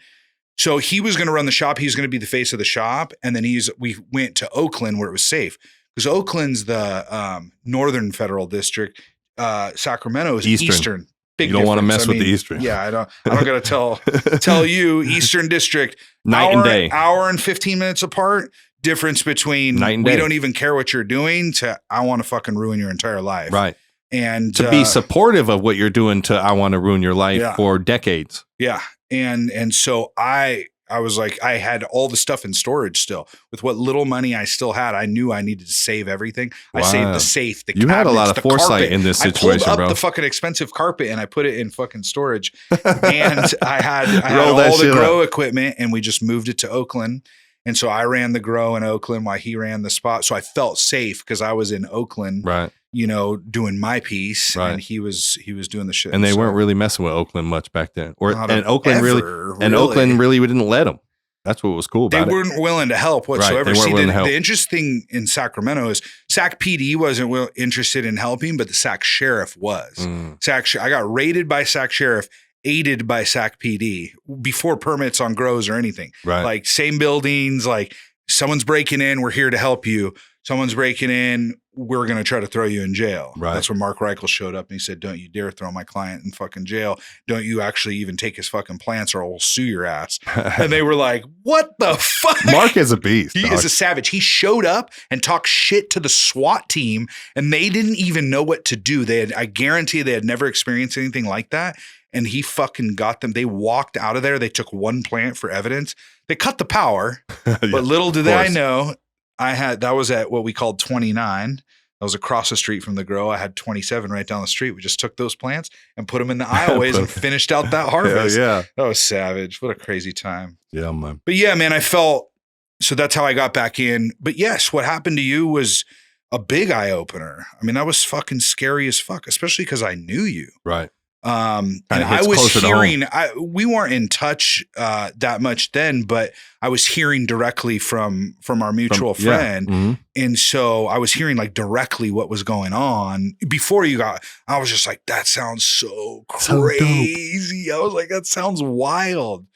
so he was going to run the shop. He was going to be the face of the shop. And then we went to Oakland where it was safe, because Oakland's the Northern Federal District. Sacramento is Eastern. Big you don't want to mess with the Eastern. Yeah, I don't got to tell you, Eastern District, night and day, hour and 15 minutes apart. Difference between we don't even care what you're doing to I want to fucking ruin your entire life. Right. And to be supportive of what you're doing to I want to ruin your life for decades. Yeah. And so I was like, I had all the stuff in storage still. With what little money I still had, I knew I needed to save everything. Wow. I saved the safe, the cabinets, had a lot of foresight carpet. in this situation, I pulled up bro. the fucking expensive carpet and I put it in fucking storage. And I had all the grow equipment, and we just moved it to Oakland. And so I ran the grow in Oakland while he ran the spot. So I felt safe because I was in Oakland, doing my piece, and he was doing the shit. And they weren't really messing with Oakland much back then. Oakland really didn't let them. That's what was cool about it. They weren't willing to help whatsoever. See, the interesting in Sacramento is SAC PD wasn't interested in helping, but the SAC sheriff was. I got raided by SAC sheriff, aided by SAC PD before permits on grows or anything. Right. Like same buildings, like someone's breaking in, we're here to help you. Someone's breaking in, we're going to try to throw you in jail. Right. That's when Mark Reichel showed up and he said, don't you dare throw my client in fucking jail. Don't you actually even take his fucking plants or I'll sue your ass. And they were like, what the fuck? Mark is a beast. He is a savage. He showed up and talked shit to the SWAT team and they didn't even know what to do. I guarantee they had never experienced anything like that. And he fucking got them. They walked out of there. They took one plant for evidence. They cut the power. But little did I know, that was at what we called 29. That was across the street from the grow. I had 27 right down the street. We just took those plants and put them in the aisleways and finished out that harvest. Yeah. That was savage. What a crazy time. Yeah, man. But yeah, man, so that's how I got back in. But yes, what happened to you was a big eye opener. I mean, that was fucking scary as fuck, especially because I knew you. Right. And I was hearing, we weren't in touch that much then, but I was hearing directly from our mutual friend. Yeah. Mm-hmm. And so I was hearing like directly what was going on before I was just like, that sounds so crazy. I was like, that sounds wild.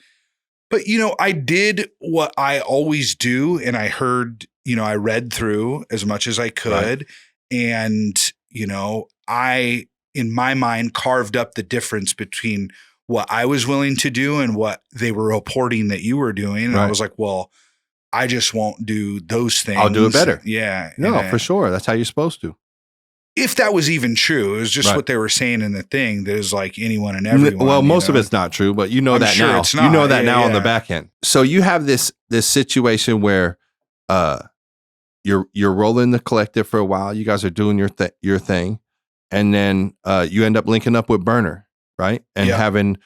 But, you know, I did what I always do. And I heard, you know, I read through as much as I could. Right. And, you know, in my mind, carved up the difference between what I was willing to do and what they were reporting that you were doing. And I was like, well, I just won't do those things. I'll do it better. Yeah. No, for sure. That's how you're supposed to. If that was even true, it was just what they were saying in the thing. There's like anyone and everyone. Well, most of it's not true, but you know that now. It's not. You know that now on the back end. So you have this situation where you're rolling the collective for a while. You guys are doing your thing. And then you end up linking up with Burner, right? And having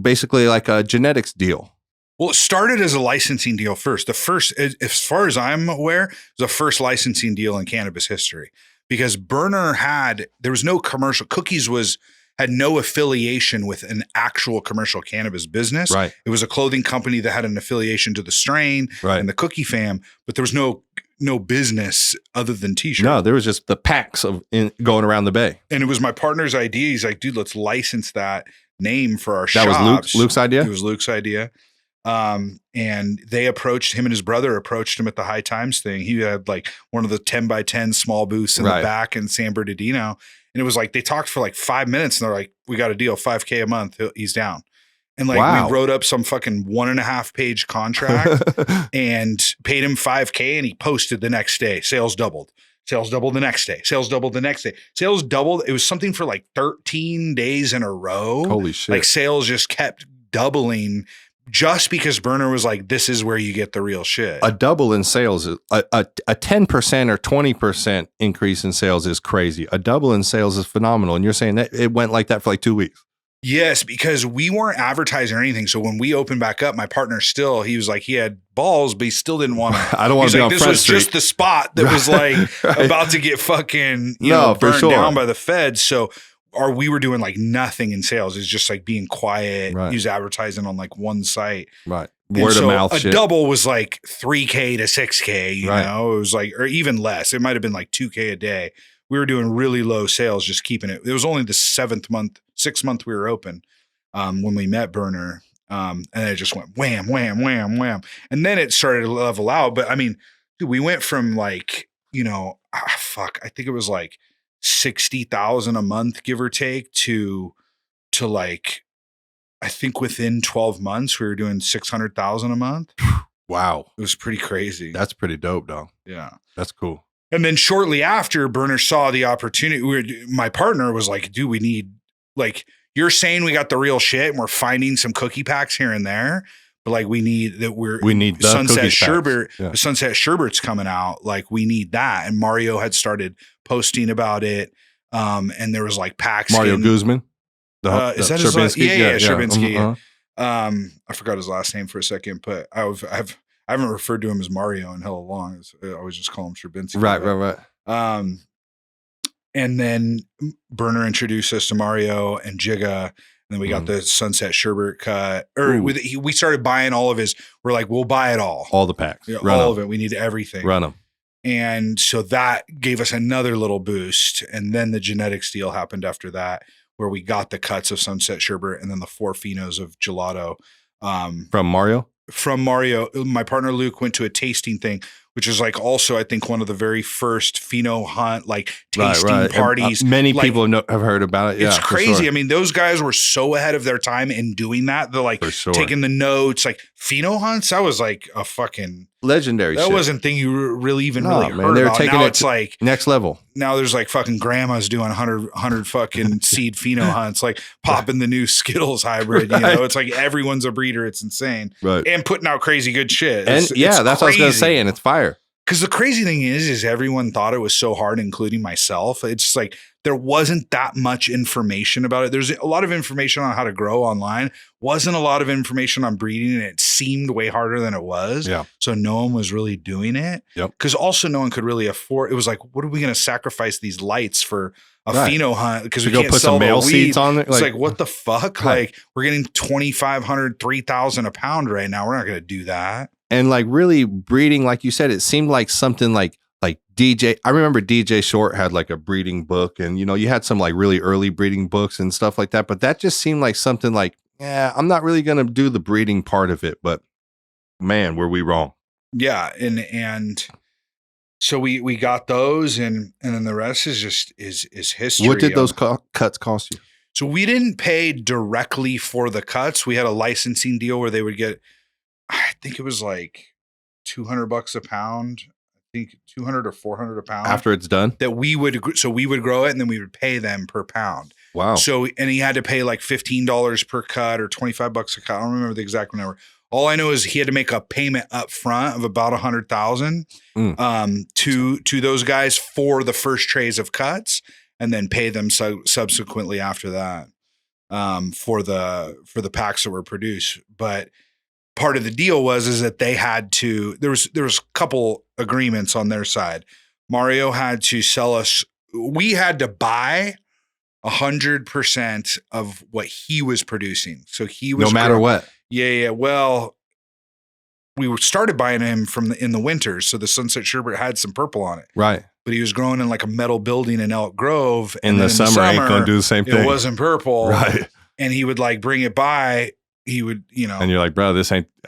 basically like a genetics deal. Well, it started as a licensing deal first. As far as I'm aware, the first licensing deal in cannabis history. Because Burner there was no commercial. Cookies had no affiliation with an actual commercial cannabis business. Right. It was a clothing company that had an affiliation to the strain and the Cookie fam, but there was no business other than t-shirts. No, there was just the packs going around the bay. And it was my partner's idea. He's like, dude, let's license that name for our shops. That was Luke's idea? It was Luke's idea. And they approached him and his brother approached him at the High Times thing. He had like one of the 10x10 small booths in the back in San Bernardino. And it was like, they talked for like 5 minutes and they're like, we got a deal, $5,000 a month. He's down. And like we wrote up some fucking 1.5 page contract and paid him $5,000 and he posted the next day. Sales doubled. Sales doubled the next day. Sales doubled the next day. Sales doubled. It was something for like 13 days in a row. Holy shit. Like sales just kept doubling just because Burner was like, this is where you get the real shit. A double in sales, a 10% or 20% increase in sales is crazy. A double in sales is phenomenal. And you're saying that it went like that for like 2 weeks. Yes, because we weren't advertising or anything. So when we opened back up, my partner he was like, he had balls, but he still didn't want to. I don't want to be on Front Street. This was just the spot that was like about to get fucking burned down by the feds. So we were doing like nothing in sales. It's just like being quiet, use advertising on like one site. Right. Word of mouth a shit. Double was like $3,000 to $6,000, you know, it was like, or even less. It might've been like $2,000 a day. We were doing really low sales, just keeping it. It was only the 6th month we were open when we met Burner. And it just went wham, wham, wham, wham. And then it started to level out. But I mean, dude, we went from like, you know, I think it was like 60,000 a month, give or take, to like, I think within 12 months, we were doing 600,000 a month. Wow. It was pretty crazy. That's pretty dope, dog. Yeah. That's cool. And then shortly after, Burner saw the opportunity. My partner was like, dude, we need, like, you're saying we got the real shit and we're finding some cookie packs here and there, but like we need the Sunset Sherbet. Yeah. Sunset Sherbet's coming out. Like we need that. And Mario had started posting about it. And there was like packs. Mario Guzman. Is that his last? Yeah, Sherbinski. I forgot his last name for a second, but I haven't referred to him as Mario in hella long. I always just call him Sherbinski. Right. And then Burner introduced us to Mario and Jigga. And then we got the Sunset Sherbet cut. We started buying all of his. We're like, we'll buy it all. All the packs. All of it. We need everything. Run them. And so that gave us another little boost. And then the genetics deal happened after that, where we got the cuts of Sunset Sherbet and then the 4 phenos of gelato. From Mario? From Mario. My partner Luke went to a tasting thing, which is like also, I think, one of the very first Pheno Hunt, like tasting parties. Many people have heard about it. Yeah, it's crazy. Sure. I mean, those guys were so ahead of their time in doing that. They're like taking the notes, like Pheno Hunts. That was like a fucking legendary that shit. Wasn't thing you really heard They're about. Taking now it it's like next level. Now there's like fucking grandmas doing 100 fucking seed Pheno Hunts, like popping the new Skittles hybrid. You know, it's like everyone's a breeder. It's insane. Right. And putting out crazy good shit. That's what I was going to say. And it's fire. Because the crazy thing is everyone thought it was so hard, including myself. It's just like, there wasn't that much information about it. There's a lot of information on how to grow online. Wasn't a lot of information on breeding, and it seemed way harder than it was. Yeah. So no one was really doing it. Yep. Because also no one could really afford. It was like, what are we going to sacrifice these lights for a Pheno Hunt? Because we can't put sell some male the weed. seeds on it. It's like, what the fuck? Right. Like, we're getting $2,500, $3,000 a pound right now. We're not going to do that. And like really breeding, like you said, it seemed like something like DJ. I remember DJ Short had like a breeding book, and you had some like really early breeding books and stuff like that. But that just seemed like something like, yeah, I'm not really going to do the breeding part of it. But man, were we wrong? Yeah, and so we got those, and then the rest is just is history. What did those cuts cost you? So we didn't pay directly for the cuts. We had a licensing deal where they would get, I think it was like $200 a pound. I think 200 or 400 a pound After it's done. That we would grow it, and then we would pay them per pound. Wow. So, and he had to pay like $15 per cut or $25 a cut. I don't remember the exact number. All I know is he had to make a payment up front of about $100,000 to those guys for the first trays of cuts, and then pay them subsequently after that for the packs that were produced. But part of the deal is that they had to, there was a couple agreements on their side. Mario had to sell us, we had to buy 100% of what he was producing. So he was, no matter what. Yeah. Well, we started buying him in the winter. So the Sunset Sherbet had some purple on it. Right. But he was grown in like a metal building in Elk Grove. In the summer, ain't going to do the same thing. It wasn't purple. Right. And he would like bring it by. He would, and you're like, bro,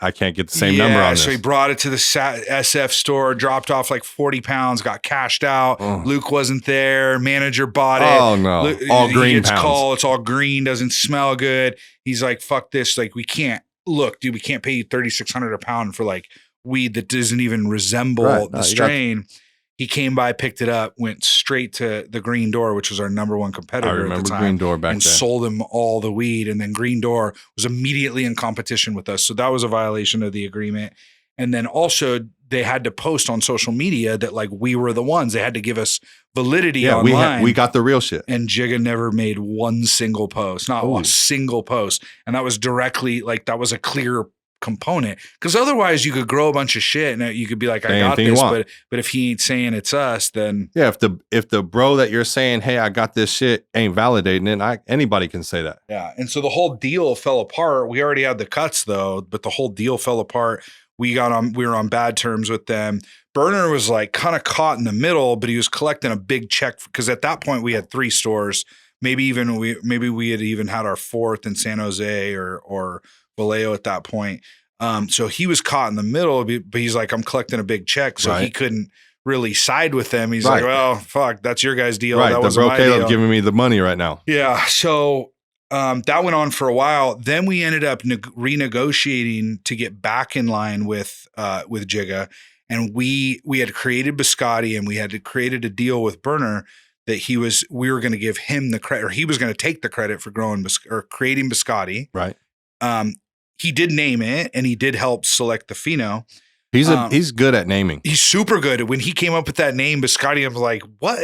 I can't get the same number on this. So he brought it to the SF store, dropped off like 40 pounds, got cashed out. Oh. Luke wasn't there. Manager bought it. Oh no. All green pounds. It's all green, doesn't smell good. He's like, fuck this. Like, we can't we can't pay you $3,600 a pound for like weed that doesn't even resemble the strain. He came by, picked it up, went straight to the Green Door, which was our number one competitor at the time. Green Door back and then. Sold him all the weed. And then Green Door was immediately in competition with us. So that was a violation of the agreement. And then also they had to post on social media that like we were the ones. They had to give us validity online. We got the real shit. And Jigga never made one single post, not a single post. And that was directly like, that was a clear component, because otherwise you could grow a bunch of shit and you could be like, I got this, but if he ain't saying it's us, then if the bro that you're saying, hey, I got this shit, ain't validating it, anybody can say that. Yeah. And so the whole deal fell apart. We already had the cuts though, but the whole deal fell apart. We were on bad terms with them. Berner was like kind of caught in the middle, but he was collecting a big check, because at that point we had 3 stores. Maybe we had even had our 4th in San Jose or Vallejo at that point. So he was caught in the middle, but he's like, I'm collecting a big check. So he couldn't really side with them. He's like, well, fuck, that's your guys' deal. Right. That wasn't my deal. Giving me the money right now. Yeah. So that went on for a while. Then we ended up renegotiating to get back in line with Jigga. And we had created Biscotti, and we had created a deal with Berner that we were going to give him the credit, or he was going to take the credit for creating Biscotti. Right. He did name it, and he did help select the Pheno. He's good at naming. He's super good. When he came up with that name, Biscotti, I was like, what?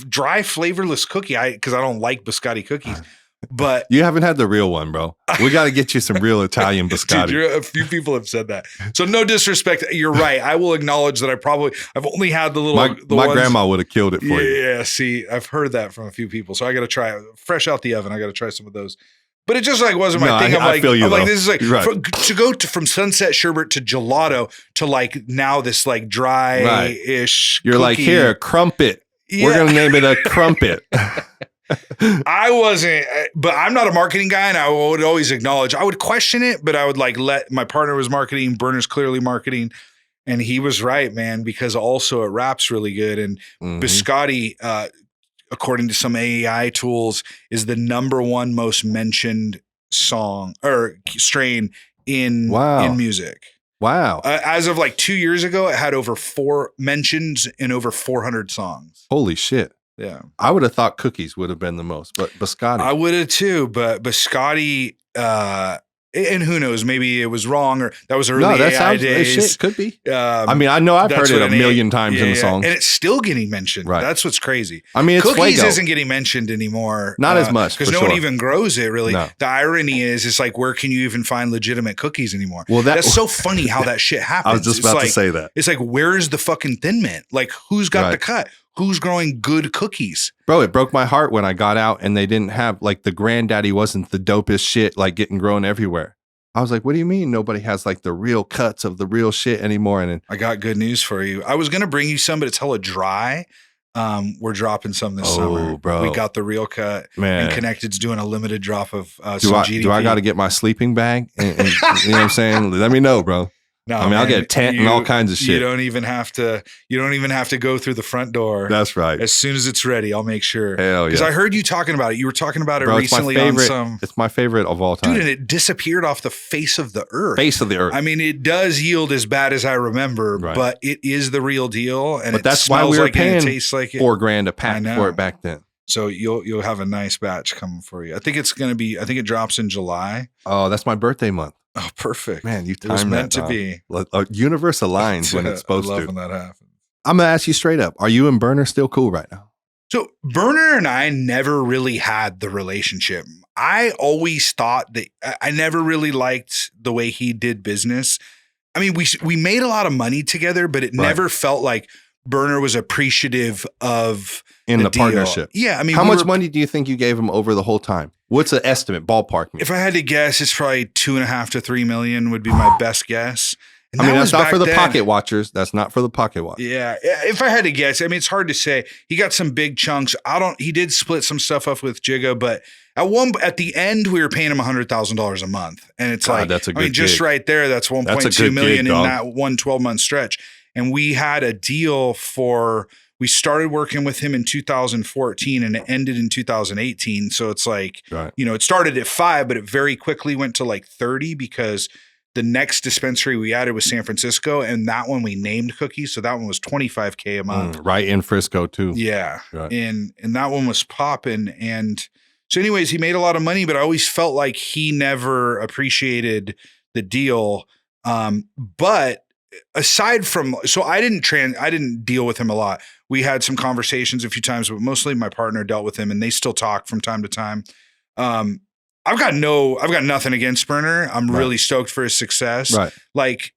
Dry, flavorless cookie. Because I don't like Biscotti cookies. But you haven't had the real one, bro. We got to get you some real Italian Biscotti. Dude, a few people have said that. So no disrespect. You're right. I will acknowledge that I've only had the little. My grandma would have killed it for you. Yeah. See, I've heard that from a few people. So I got to try it fresh out the oven. I got to try some of those. But it just like wasn't my thing. I feel you. I'm like, this is like to go from Sunset Sherbet to gelato to like now this like dry-ish. You're cookie. Like, here, crumpet. Yeah. We're gonna name it a crumpet. I wasn't, but I'm not a marketing guy, and I would always acknowledge. I would question it, but I would like let my partner was marketing. Berner's clearly marketing, and he was right, man. Because also it wraps really good, and Biscotti. According to some AI tools, is the #1 most mentioned song or strain in music. Wow. As of like 2 years ago, it had over 4 mentions in over 400 songs. Holy shit. Yeah. I would have thought cookies would have been the most, but Biscotti. I would have too, but Biscotti, And who knows, maybe it was wrong or that was early AI days. Shit, could be. I mean, I know I've heard it a million times in the songs. And it's still getting mentioned. Right. That's what's crazy. I mean, it's Cookies Fuego. isn't getting mentioned anymore. Not as much. Because no one even grows it really. No. The irony is, it's like, where can you even find legitimate cookies anymore? Well, that's so funny how that shit happens. I was just about to say that. It's like, where's the fucking Thin Mint? Like, who's got the cut? Who's growing good cookies? Bro, it broke my heart when I got out and they didn't have, like, the granddaddy wasn't the dopest shit, like, getting grown everywhere. I was like, what do you mean nobody has, like, the real cuts of the real shit anymore? And I got good news for you. I was going to bring you some, but it's hella dry. We're dropping some this summer. Bro. We got the real cut. Man. And Connected's doing a limited drop of some GDP. Do I got to get my sleeping bag? And, you know what I'm saying? Let me know, bro. No, I mean, I'll get a tent and all kinds of shit. You don't even have to go through the front door. That's right. As soon as it's ready, I'll make sure. Hell yeah. Because I heard you talking about it. You were talking about it Bro, recently on some. It's my favorite of all time. Dude, and it disappeared off the face of the earth. Face of the earth. I mean, it does yield as bad as I remember, but it is the real deal. And that's why we were paying it tastes like it. $4,000 a pack for it back then. So you'll have a nice batch coming for you. I think it drops in July. Oh, that's my birthday month. Oh, perfect. Man, you timed it was meant that, to be. Universe aligns when it's supposed to. I love when that happens. I'm going to ask you straight up. Are you and Burner still cool right now? So Burner and I never really had the relationship. I always thought that I never really liked the way he did business. I mean, we made a lot of money together, but it never felt like Burner was appreciative of the deal. Partnership. Yeah. I mean, how much money do you think you gave him over the whole time? What's the estimate? Ballpark me. If I had to guess, it's probably 2.5 to 3 million would be my best guess. And I mean, that's not for the pocket watchers. That's not for the pocket watchers. Yeah. If I had to guess, I mean, it's hard to say. He got some big chunks. He did split some stuff up with Jigo, but at the end, we were paying him $100,000 a month. And it's that's a good just right there, that's 1.2 million in that 12-month stretch. And we had a deal we started working with him in 2014 and it ended in 2018. So it's like, it started at 5, but it very quickly went to like 30 because the next dispensary we added was San Francisco, and that one we named Cookies. So that one was $25K a month. Right in Frisco too. Yeah. Right. And that one was popping. And so anyways, he made a lot of money, but I always felt like he never appreciated the deal. But aside from, so I didn't deal with him a lot. We had some conversations a few times, but mostly my partner dealt with him and they still talk from time to time. I've got nothing against Burner. I'm really stoked for his success. Right. Like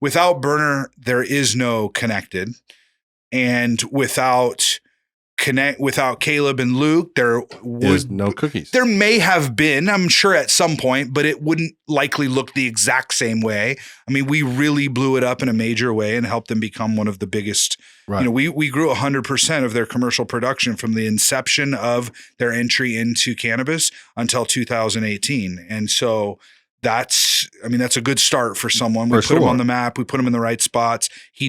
without Burner, there is no Connected, and without Caleb and Luke, there's no Cookies. There may have been, I'm sure at some point, but it wouldn't likely look the exact same way. I mean, we really blew it up in a major way and helped them become one of the biggest. Right. We grew 100% of their commercial production from the inception of their entry into cannabis until 2018. And so that's a good start for someone. We put him on the map. We put him in the right spots. He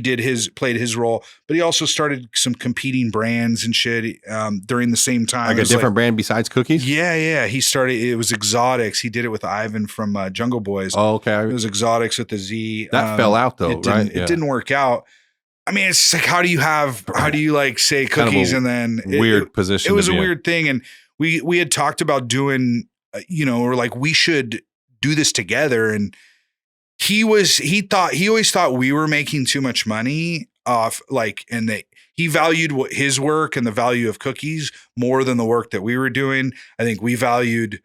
played his role, but he also started some competing brands and shit during the same time. Like a different brand besides Cookies? Yeah. He started, it was Exotics. He did it with Ivan from Jungle Boys. Oh, okay. It was Exotics with the Z. That fell out though, right? It didn't work out. I mean, it's like, how do you like say Cookies and then weird position? It was a weird thing. And we had talked about doing, or like we should do this together. And he always thought we were making too much money off, and that he valued his work and the value of Cookies more than the work that we were doing. I think we valued,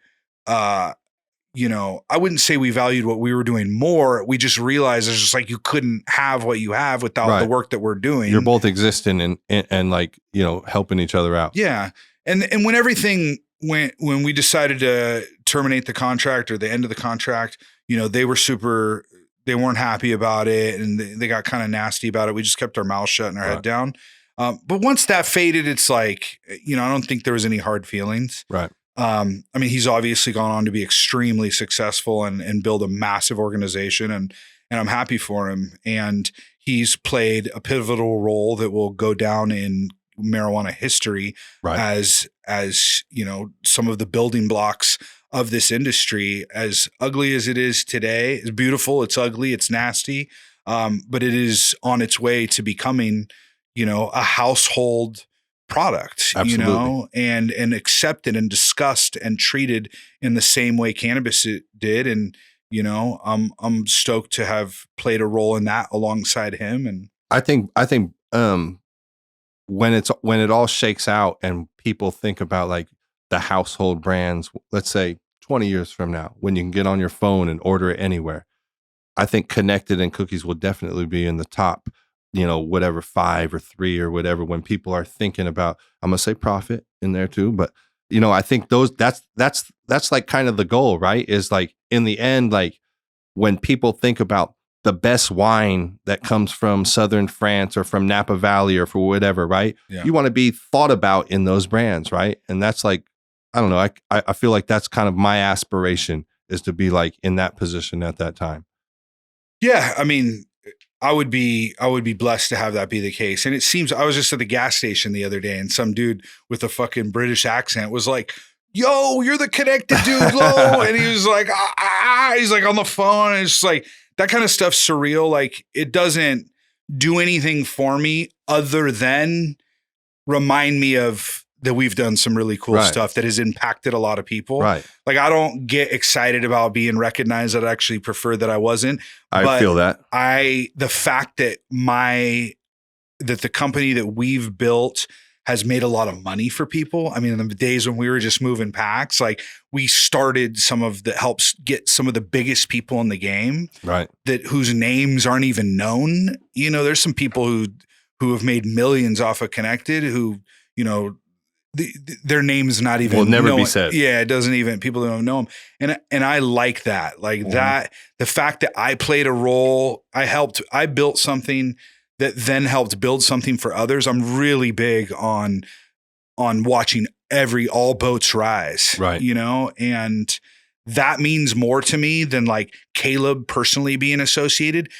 I wouldn't say we valued what we were doing more. We just realized it's just like, you couldn't have what you have without the work that we're doing. You're both existing and like, helping each other out. Yeah. And when everything when we decided to terminate the contract or the end of the contract, they weren't happy about it and they got kind of nasty about it. We just kept our mouth shut and our head down. But once that faded, it's like, I don't think there was any hard feelings. Right. I mean, he's obviously gone on to be extremely successful and build a massive organization, and I'm happy for him. And he's played a pivotal role that will go down in marijuana history as some of the building blocks of this industry. As ugly as it is today, it's beautiful, it's ugly, it's nasty, but it is on its way to becoming, a household product, Absolutely. you know, and accepted and discussed and treated in the same way cannabis did. And, you know, I'm stoked to have played a role in that alongside him. And I think when it all shakes out and people think about like the household brands, let's say 20 years from now, when you can get on your phone and order it anywhere, I think Connected and Cookies will definitely be in the top, you know, whatever 5 or 3 or whatever, when people are thinking about, I'm gonna say profit in there too, but you know, I think that's like kind of the goal, right? Is like in the end, like when people think about the best wine that comes from Southern France or from Napa Valley or for whatever, right? Yeah. You want to be thought about in those brands, right? And that's like, I don't know, I feel like that's kind of my aspiration, is to be like in that position at that time. Yeah, I mean, I would be blessed to have that be the case. And it seems, I was just at the gas station the other day and some dude with a fucking British accent was like, "Yo, you're the Connected dude, Lo." And he was like, he's like on the phone. And it's just like, that kind of stuff's surreal. Like, it doesn't do anything for me other than remind me of that we've done some really cool stuff that has impacted a lot of people. Right. Like, I don't get excited about being recognized. I'd actually prefer that I wasn't. I feel that. The fact that the company that we've built has made a lot of money for people. I mean, in the days when we were just moving packs, like we started some of that helps get some of the biggest people in the game, right? That whose names aren't even known. You know, there's some people who have made millions off of Connected who, you know, their name's not even will never be said. Yeah, it doesn't even, people don't know them. And I like that. Like that, the fact that I played a role, I built something that then helped build something for others. I'm really big on watching all boats rise. Right. You know, and that means more to me than like Caleb personally being associated.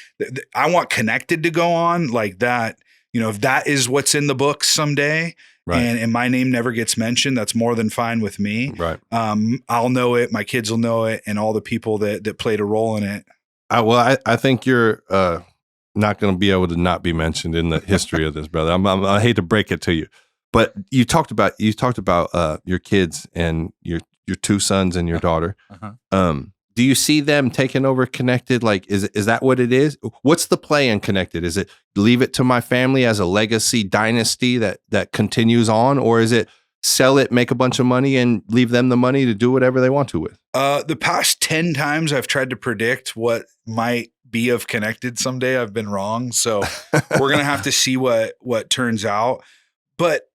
I want Connected to go on like that. You know, if that is what's in the books someday, right, and my name never gets mentioned, that's more than fine with me. Right. I'll know it. My kids will know it, and all the people that played a role in it. I think you're not going to be able to not be mentioned in the history of this, brother. I hate to break it to you, but you talked about your kids and your 2 sons and your daughter. Uh-huh. Do you see them taking over Connected? Like, is that what it is? What's the play in Connected? Is it leave it to my family as a legacy dynasty that continues on? Or is it sell it, make a bunch of money, and leave them the money to do whatever they want to with? The past 10 times I've tried to predict what might be of Connected someday, I've been wrong. So we're going to have to see what turns out. But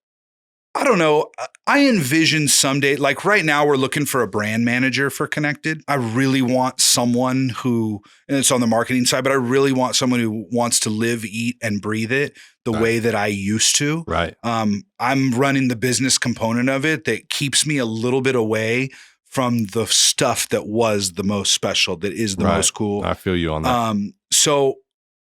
I don't know. I envision someday, like right now we're looking for a brand manager for Connected. I really want someone who, and it's on the marketing side, but I really want someone who wants to live, eat, and breathe it the way that I used to. Right. I'm running the business component of it that keeps me a little bit away from the stuff that was the most special, that is the most cool. I feel you on that. So,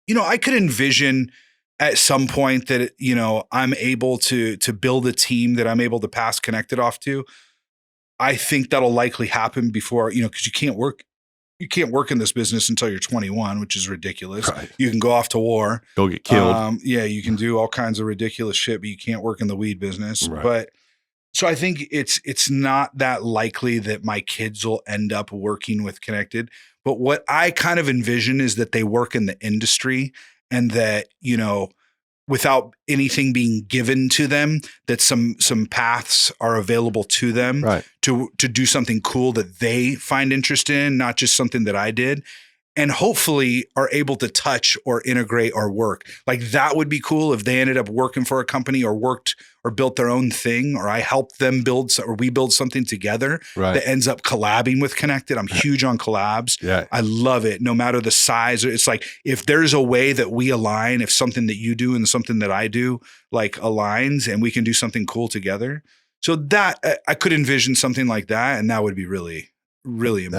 you know, I could envision at some point that, you know, I'm able to build a team that I'm able to pass Connected off to. I think that'll likely happen before, you know, because you can't work in this business until you're 21, which is ridiculous. Right. You can go off to war, go get killed. Yeah, you can do all kinds of ridiculous shit, but you can't work in the weed business. Right. But so I think it's not that likely that my kids will end up working with Connected. But what I kind of envision is that they work in the industry, and that, you know, without anything being given to them, that some paths are available to them, right, to do something cool that they find interest in, not just something that I did, and hopefully are able to touch or integrate or work. Like, that would be cool if they ended up working for a company or worked or built their own thing, or I helped them build, or we build something together that ends up collabing with Connected. I'm huge on collabs. Yeah. I love it. No matter the size, it's like, if there's a way that we align, if something that you do and something that I do like aligns, and we can do something cool together. So that I could envision something like that. And that would be really, really amazing.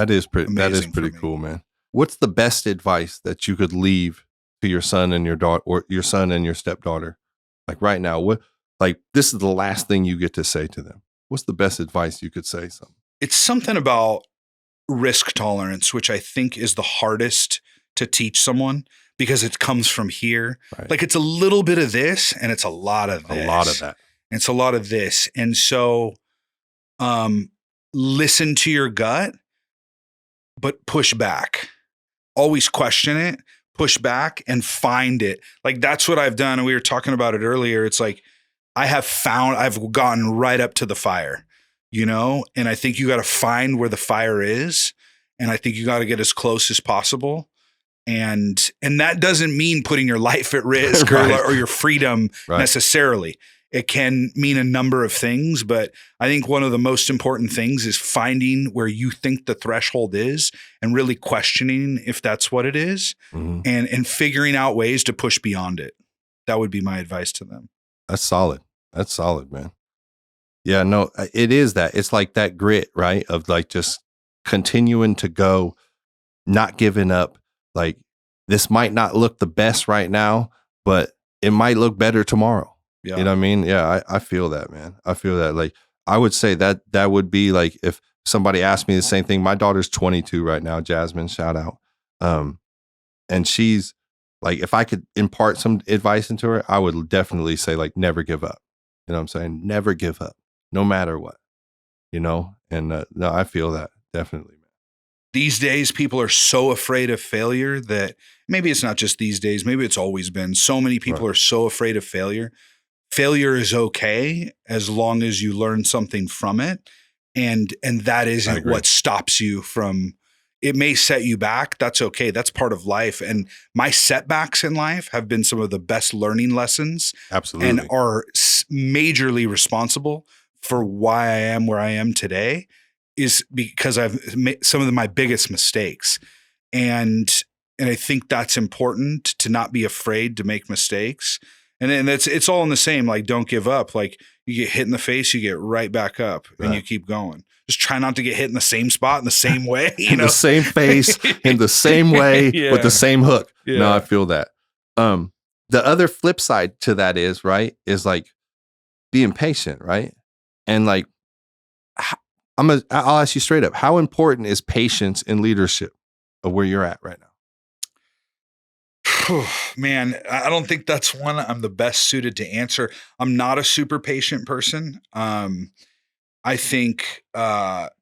That is pretty cool, man. What's the best advice that you could leave to your son and your daughter, or your son and your stepdaughter? Like right now, this is the last thing you get to say to them. What's the best advice you could say? It's something about risk tolerance, which I think is the hardest to teach someone, because it comes from here. Right. Like, it's a little bit of this and it's a lot of this. A lot of that. And it's a lot of this. And so listen to your gut, but push back. Always question it, push back, and find it. Like, that's what I've done. And we were talking about it earlier. It's like, I've gotten right up to the fire, and I think you got to find where the fire is. And I think you got to get as close as possible. And that doesn't mean putting your life at risk right. or your freedom right. necessarily. It can mean a number of things, but I think one of the most important things is finding where you think the threshold is and really questioning if that's what it is, and figuring out ways to push beyond it. That would be my advice to them. That's solid. That's solid, man. Yeah, no, it is that. It's like that grit, right? Of like just continuing to go, not giving up. Like, this might not look the best right now, but it might look better tomorrow. Yeah. You know what I mean? Yeah, I feel that, man. I feel that. Like, I would say that would be like, if somebody asked me the same thing. My daughter's 22 right now, Jasmine, shout out. And she's like, if I could impart some advice into her, I would definitely say, like, never give up. You know what I'm saying? Never give up, no matter what, And no, I feel that definitely, man. These days, people are so afraid of failure that maybe it's not just these days, maybe it's always been. So many people right. are so afraid of failure. Failure is okay as long as you learn something from it. And that isn't what stops you from, it may set you back. That's okay. That's part of life. And my setbacks in life have been some of the best learning lessons. Absolutely. And are majorly responsible for why I am where I am today, is because I've made some of my biggest mistakes. And I think that's important, to not be afraid to make mistakes. And then it's all in the same, like, don't give up. Like, you get hit in the face, you get right back up and you keep going. Just try not to get hit in the same spot in the same way, in the same face, in the same way, with the same hook. Yeah. No, I feel that. The other flip side to that is like being patient, right? And like, I'll ask you straight up, how important is patience in leadership of where you're at right now? Man, I don't think that's one I'm the best suited to answer. I'm not a super patient person. I think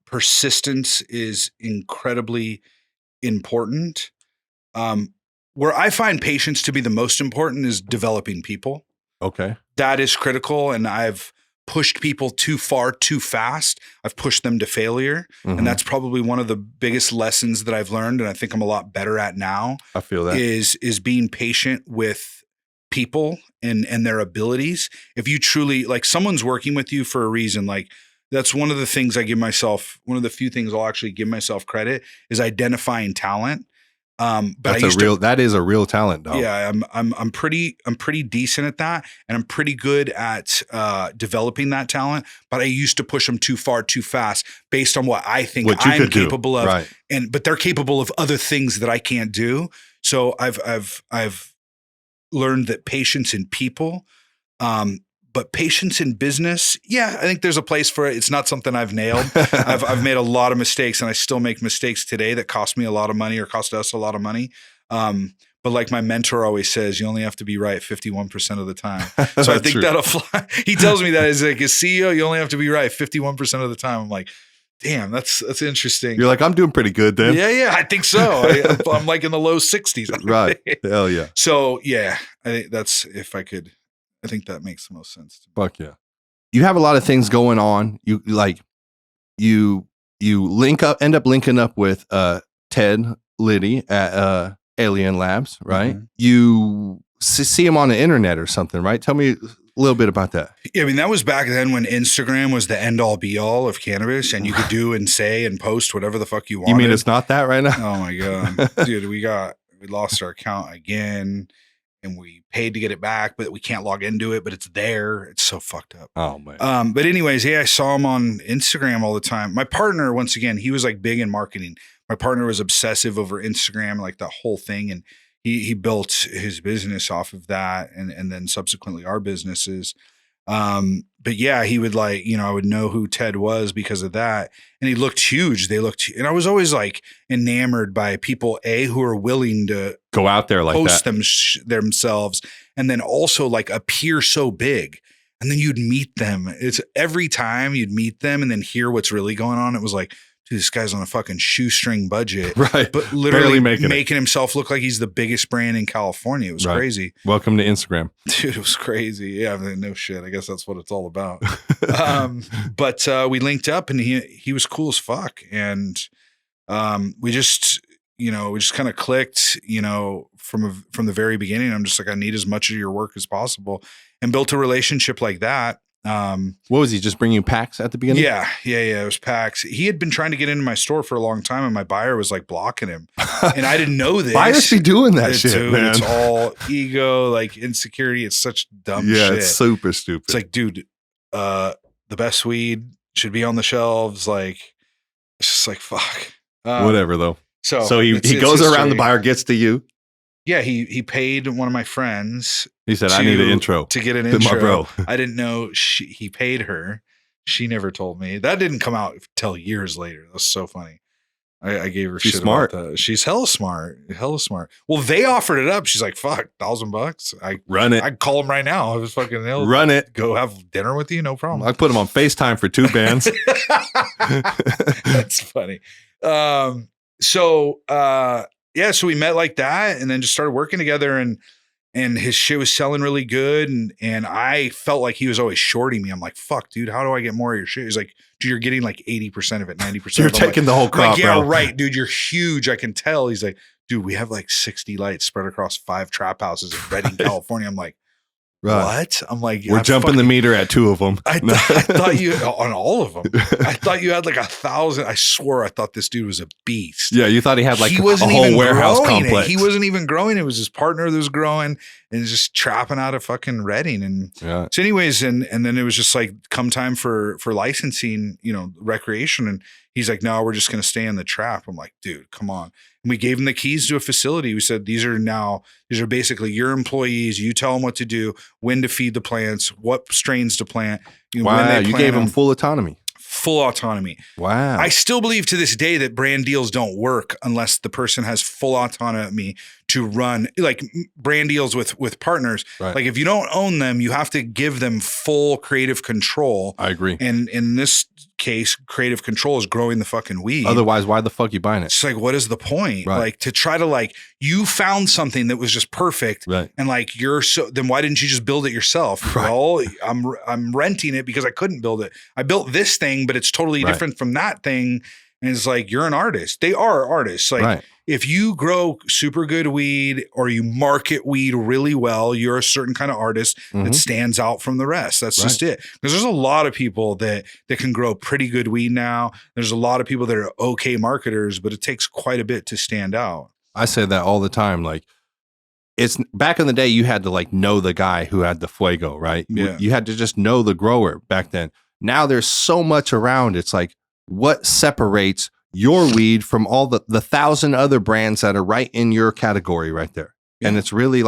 persistence is incredibly important. Where I find patience to be the most important is developing people. Okay. That is critical. And I've pushed people too far, too fast. I've pushed them to failure. And that's probably one of the biggest lessons that I've learned. And I think I'm a lot better at now. I feel that is being patient with people and their abilities. If you truly, like, someone's working with you for a reason, like, that's one of the things I give myself, one of the few things I'll actually give myself credit is identifying talent. But that is a real talent, though. Yeah, I'm pretty decent at that, and I'm pretty good at developing that talent. But I used to push them too far, too fast, based on what I think I'm capable of, right. But they're capable of other things that I can't do. So I've learned that patience in people, but patience in business, yeah, I think there's a place for it. It's not something I've nailed. I've made a lot of mistakes, and I still make mistakes today that cost me a lot of money or cost us a lot of money. But like my mentor always says, you only have to be right 51% of the time. So I think that'll fly. He tells me that as like a CEO, you only have to be right 51% of the time. I'm like, damn, that's interesting. You're like, I'm doing pretty good then. Yeah, I think so. I'm like in the low 60s. Right. Hell yeah. So yeah, I think that's, if I could, I think that makes the most sense to me. Fuck yeah. You have a lot of things going on. You end up linking up with Ted Liddy at Alien Labs, right? You see him on the internet or something, right? Tell me a little bit about that. Yeah, I mean, that was back then when Instagram was the end all be all of cannabis, and you could do and say and post whatever the fuck you wanted. You mean it's not that right now? Oh my God. Dude, we lost our account again. And we paid to get it back, but we can't log into it, but it's there. It's so fucked up. Oh man. But anyways, yeah, I saw him on Instagram all the time. My partner, once again, he was like big in marketing. My partner was obsessive over Instagram, like the whole thing. And he built his business off of that. And then subsequently our businesses. But yeah, he would like, I would know who Ted was because of that. And he looked huge. And I was always like enamored by people, who are willing to go out there like post themselves, and then also like appear so big. And then you'd meet them. It's every time you'd meet them and then hear what's really going on. It was like, dude, this guy's on a fucking shoestring budget. Right. But literally making himself look like he's the biggest brand in California. It was crazy. Welcome to Instagram. Dude, it was crazy. Yeah, no shit. I guess that's what it's all about. But we linked up and he was cool as fuck. And we just kind of clicked, from the very beginning. I'm just like, I need as much of your work as possible, and built a relationship like that. What was he just bringing you packs at the beginning? Yeah. It was packs. He had been trying to get into my store for a long time, and my buyer was like blocking him, and I didn't know this. Buyers be doing that shit, dude, man. It's all ego, like insecurity. It's such dumb shit. Yeah, it's super stupid. It's like, dude, the best weed should be on the shelves. Like, it's just like, fuck. Whatever though. So he goes around, the buyer gets to you. Yeah, he paid one of my friends. He said, I need an intro. To get an intro. My bro. I didn't know he paid her. She never told me. That didn't come out till years later. That was so funny. I gave her shit smart. about that. She's hella smart. Hella smart. Well, they offered it up. She's like, fuck, $1,000. I run it. I'd call him right now. I was fucking run it. Go have dinner with you. No problem. I put him on FaceTime for 2 bands. That's funny. So we met like that, and then just started working together, and his shit was selling really good. And I felt like he was always shorting me. I'm like, fuck, dude, how do I get more of your shit? He's like, dude, you're getting like 80% of it, 90%. You're taking the whole crop, like, yeah, bro. right, dude, you're huge. I can tell. He's like, dude, we have like 60 lights spread across 5 trap houses in Redding, California. I'm like, what? I'm like, we're jumping the meter at 2 of them. I thought you on all of them. I thought you had like 1,000. I swore I thought this dude was a beast. Yeah, you thought he had like a whole warehouse complex. He wasn't even growing. It was his partner that was growing and just trapping out of fucking Redding. And so, anyways, and then it was just like come time for licensing, recreation. And he's like, no, we're just gonna stay in the trap. I'm like, dude, come on. And we gave him the keys to a facility. We said, these are basically your employees. You tell them what to do, when to feed the plants, what strains to plant. Wow, you gave them full autonomy. Full autonomy. Wow. I still believe to this day that brand deals don't work unless the person has full autonomy to run, like brand deals with partners. Right. Like if you don't own them, you have to give them full creative control. I agree. And in this case, creative control is growing the fucking weed. Otherwise, why the fuck you buying it? It's like, what is the point? Right. Like to try to you found something that was just perfect. Right. And then why didn't you just build it yourself? Right. Well, I'm renting it because I couldn't build it. I built this thing, but it's totally different from that thing. And it's like, you're an artist. They are artists. Like if you grow super good weed or you market weed really well, you're a certain kind of artist that stands out from the rest. That's just it. Because there's a lot of people that can grow pretty good weed now. There's a lot of people that are okay marketers, but it takes quite a bit to stand out. I say that all the time. Like it's back in the day, you had to know the guy who had the fuego, right? Yeah. You had to just know the grower back then. Now there's so much around. It's like, what separates your weed from all the 1,000 other brands that are right in your category right there? Yeah. And it's really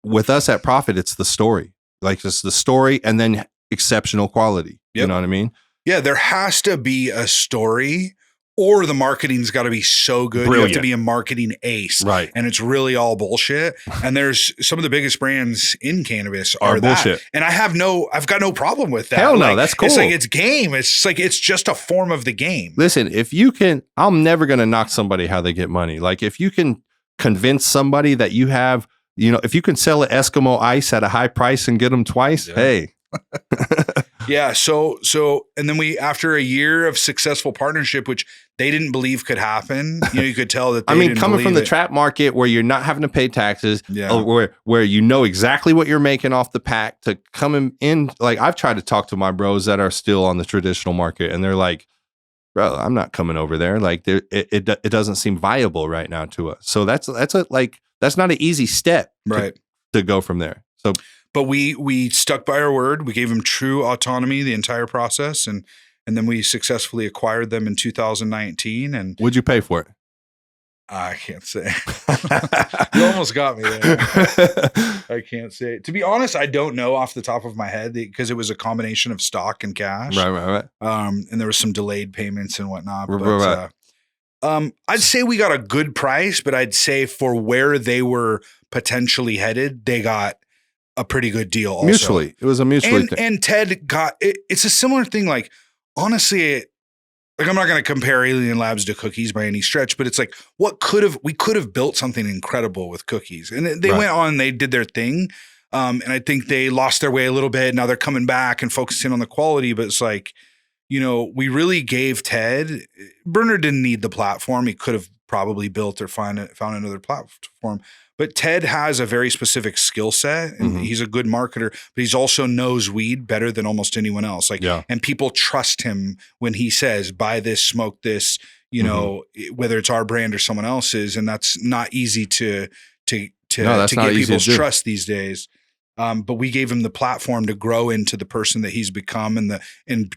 with us at Profit, it's the story. Like it's the story and then exceptional quality. Yep. You know what I mean? Yeah, there has to be a story, or the marketing's got to be so good. Brilliant. You have to be a marketing ace. Right. And it's really all bullshit. And there's some of the biggest brands in cannabis are bullshit. That. And I've got no problem with that. Hell no, that's cool. It's like, it's game. It's just a form of the game. Listen, I'm never going to knock somebody how they get money. Like if you can convince somebody that you have, if you can sell an Eskimo ice at a high price and get them twice, hey. Yeah. So, and then after a year of successful partnership, which they didn't believe could happen, you could tell that. Coming from the trap market where you're not having to pay taxes, where you know exactly what you're making off the pack, to coming in. Like I've tried to talk to my bros that are still on the traditional market, and they're like, "Bro, I'm not coming over there. Like, it doesn't seem viable right now to us." So that's not an easy step, right, to go from there. So. But we stuck by our word. We gave them true autonomy the entire process, and then we successfully acquired them in 2019. And what'd you pay for it? I can't say. You almost got me there. I can't say. To be honest, I don't know off the top of my head because it was a combination of stock and cash. Right. And there was some delayed payments and whatnot. Right. I'd say we got a good price, but I'd say for where they were potentially headed, they got a pretty good deal also. Mutually. It was a mutually thing. And Ted got it, it's a similar thing. Like, honestly, like, I'm not going to compare Alien Labs to cookies by any stretch, but it's like, we could have built something incredible with cookies. And they went on and they did their thing. And I think they lost their way a little bit. Now they're coming back and focusing on the quality, but it's like, you know, we really gave Ted, Bernard didn't need the platform. He could have probably built or found another platform. But Ted has a very specific skill set, and he's a good marketer, but he's also knows weed better than almost anyone else. Like, and people trust him when he says, buy this, smoke this, you know, whether it's our brand or someone else's. And that's not easy to get people's trust these days. But we gave him the platform to grow into the person that he's become, and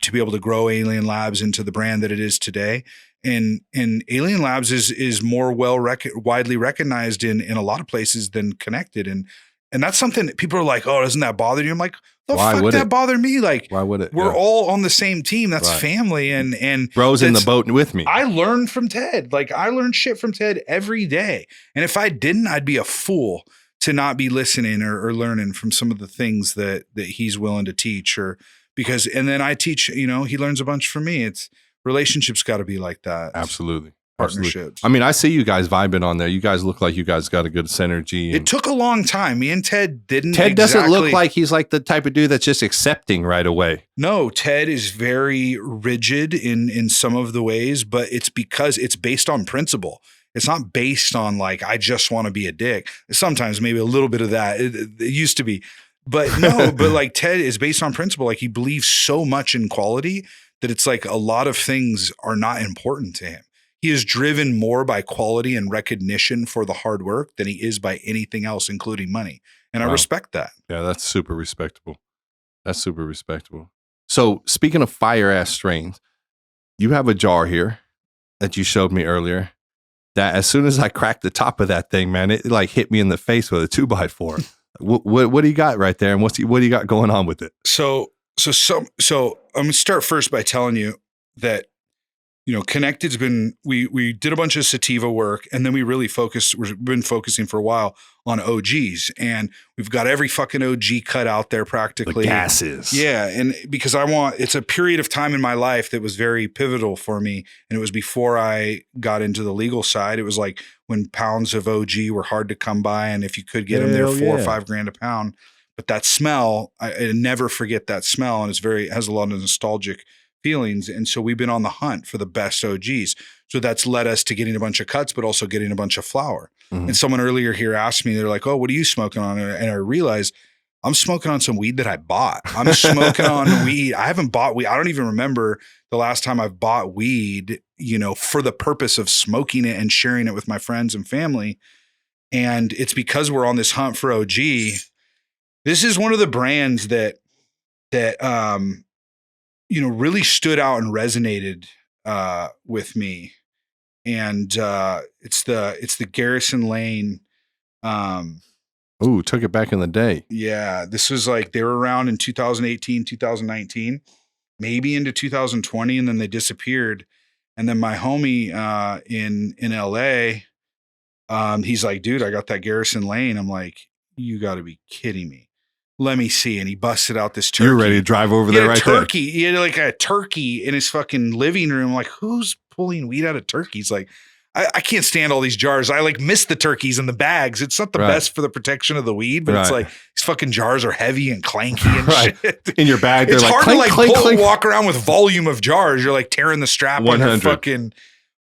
to be able to grow Alien Labs into the brand that it is today. And Alien Labs is more widely recognized in a lot of places than Connected. And that's something that people are like, oh, doesn't that bother you? I'm like, why fuck would that bother me? Like, why would it? We're all on the same team. That's family. And bro's in the boat with me. I learned from Ted. Like, I learned shit from Ted every day. And if I didn't, I'd be a fool to not be listening or learning from some of the things that he's willing to teach, and then I teach, you know, he learns a bunch from me. It's relationships got to be like that. Absolutely. Partnerships. I mean, I see you guys vibing on there. You guys look like you guys got a good synergy. It took a long time. Me and Ted didn't. Ted doesn't look like he's like the type of dude that's just accepting right away. No, Ted is very rigid in some of the ways, but it's because it's based on principle. It's not based on like, I just want to be a dick. Sometimes maybe a little bit of that. It used to be, but no, but like Ted is based on principle. Like, he believes so much in quality that it's like a lot of things are not important to him. He is driven more by quality and recognition for the hard work than he is by anything else, including money. And I respect that. Yeah, that's super respectable. So speaking of fire ass strains, you have a jar here that you showed me earlier that as soon as I cracked the top of that thing, man, it like hit me in the face with a 2x4. What do you got right there? And what do you got going on with it? So I'm going to start first by telling you that, you know, Connected's been, we did a bunch of sativa work, and then we've been focusing for a while on OGs, and we've got every fucking OG cut out there practically. The gases. Yeah. And because it's a period of time in my life that was very pivotal for me. And it was before I got into the legal side. It was like when pounds of OG were hard to come by. And if you could get them, they're $4 or $5 a pound. But that smell, I never forget that smell. And it has a lot of nostalgic feelings. And so we've been on the hunt for the best OGs. So that's led us to getting a bunch of cuts, but also getting a bunch of flower. And someone earlier here asked me, they're like, oh, what are you smoking on? And I realized I'm smoking on some weed that I bought. I'm smoking on weed. I haven't bought weed. I don't even remember the last time I've bought weed, you know, for the purpose of smoking it and sharing it with my friends and family. And it's because we're on this hunt for OG. This is one of the brands that you know, really stood out and resonated with me. And it's the Garrison Lane. Took it back in the day. Yeah, this was like, they were around in 2018, 2019, maybe into 2020, and then they disappeared. And then my homie in LA, he's like, dude, I got that Garrison Lane. I'm like, you got to be kidding me. Let me see. And he busted out this turkey. You're ready to drive over there right there. He had like a turkey in his fucking living room. Like, who's pulling weed out of turkeys? Like, I can't stand all these jars. I like miss the turkeys and the bags. It's not the best for the protection of the weed, but it's like these fucking jars are heavy and clanky and shit. In your bag, they're it's like hard clink, to like clink, clink. walk around with volume of jars. You're like tearing the strap 100. on your fucking.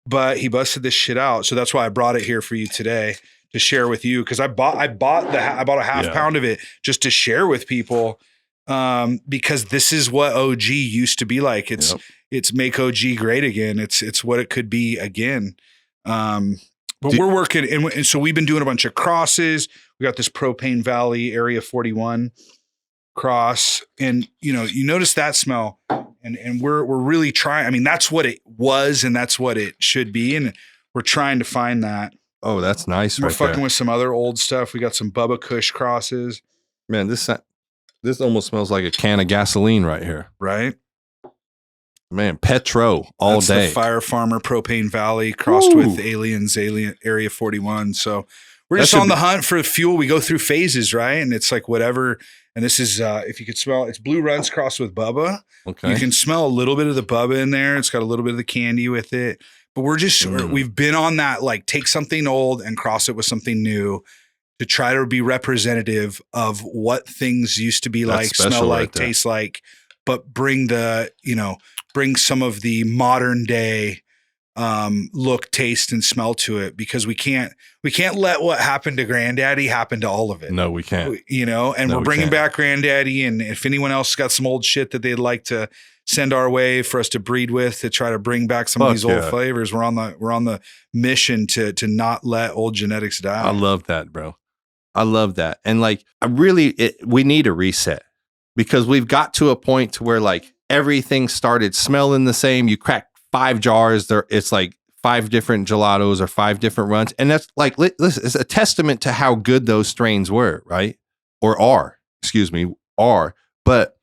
But he busted this shit out, so that's why I brought it here for you today to share with you, because I bought a half pound of it just to share with people, because this is what OG used to be like. It's make OG great again. It's what it could be again. But we're working, and so we've been doing a bunch of crosses. We got this Propane Valley Area 41 cross, and you notice that smell, and we're really trying. I mean, that's what it was, and that's what it should be, and we're trying to find that. Oh, that's nice. We're fucking with some other old stuff. We got some Bubba Kush crosses. Man, this almost smells like a can of gasoline right here. Right? Man, Petro all day. The Fire Farmer Propane Valley crossed with Alien Area 41. So We're just on the hunt for fuel. We go through phases, right? And it's like whatever. And this is, if you could smell, it's Blue Runs crossed with Bubba. Okay. You can smell a little bit of the Bubba in there. It's got a little bit of the candy with it. But we've been on that, like, take something old and cross it with something new to try to be representative of what things used to be like, smell like, taste like, but bring some of the modern day look, taste, and smell to it, because we can't let what happened to Granddaddy happen to all of it. No, we can't. And we're bringing back Granddaddy, and if anyone else got some old shit that they'd like to send our way for us to breed with, to try to bring back some of these old flavors, we're on the mission to not let old genetics die. I love that, bro. I love that. And like, we need a reset, because we've got to a point to where like everything started smelling the same. You crack 5 jars there, it's like 5 different gelatos or 5 different runs, and that's like, listen, it's a testament to how good those strains were, right? Are. But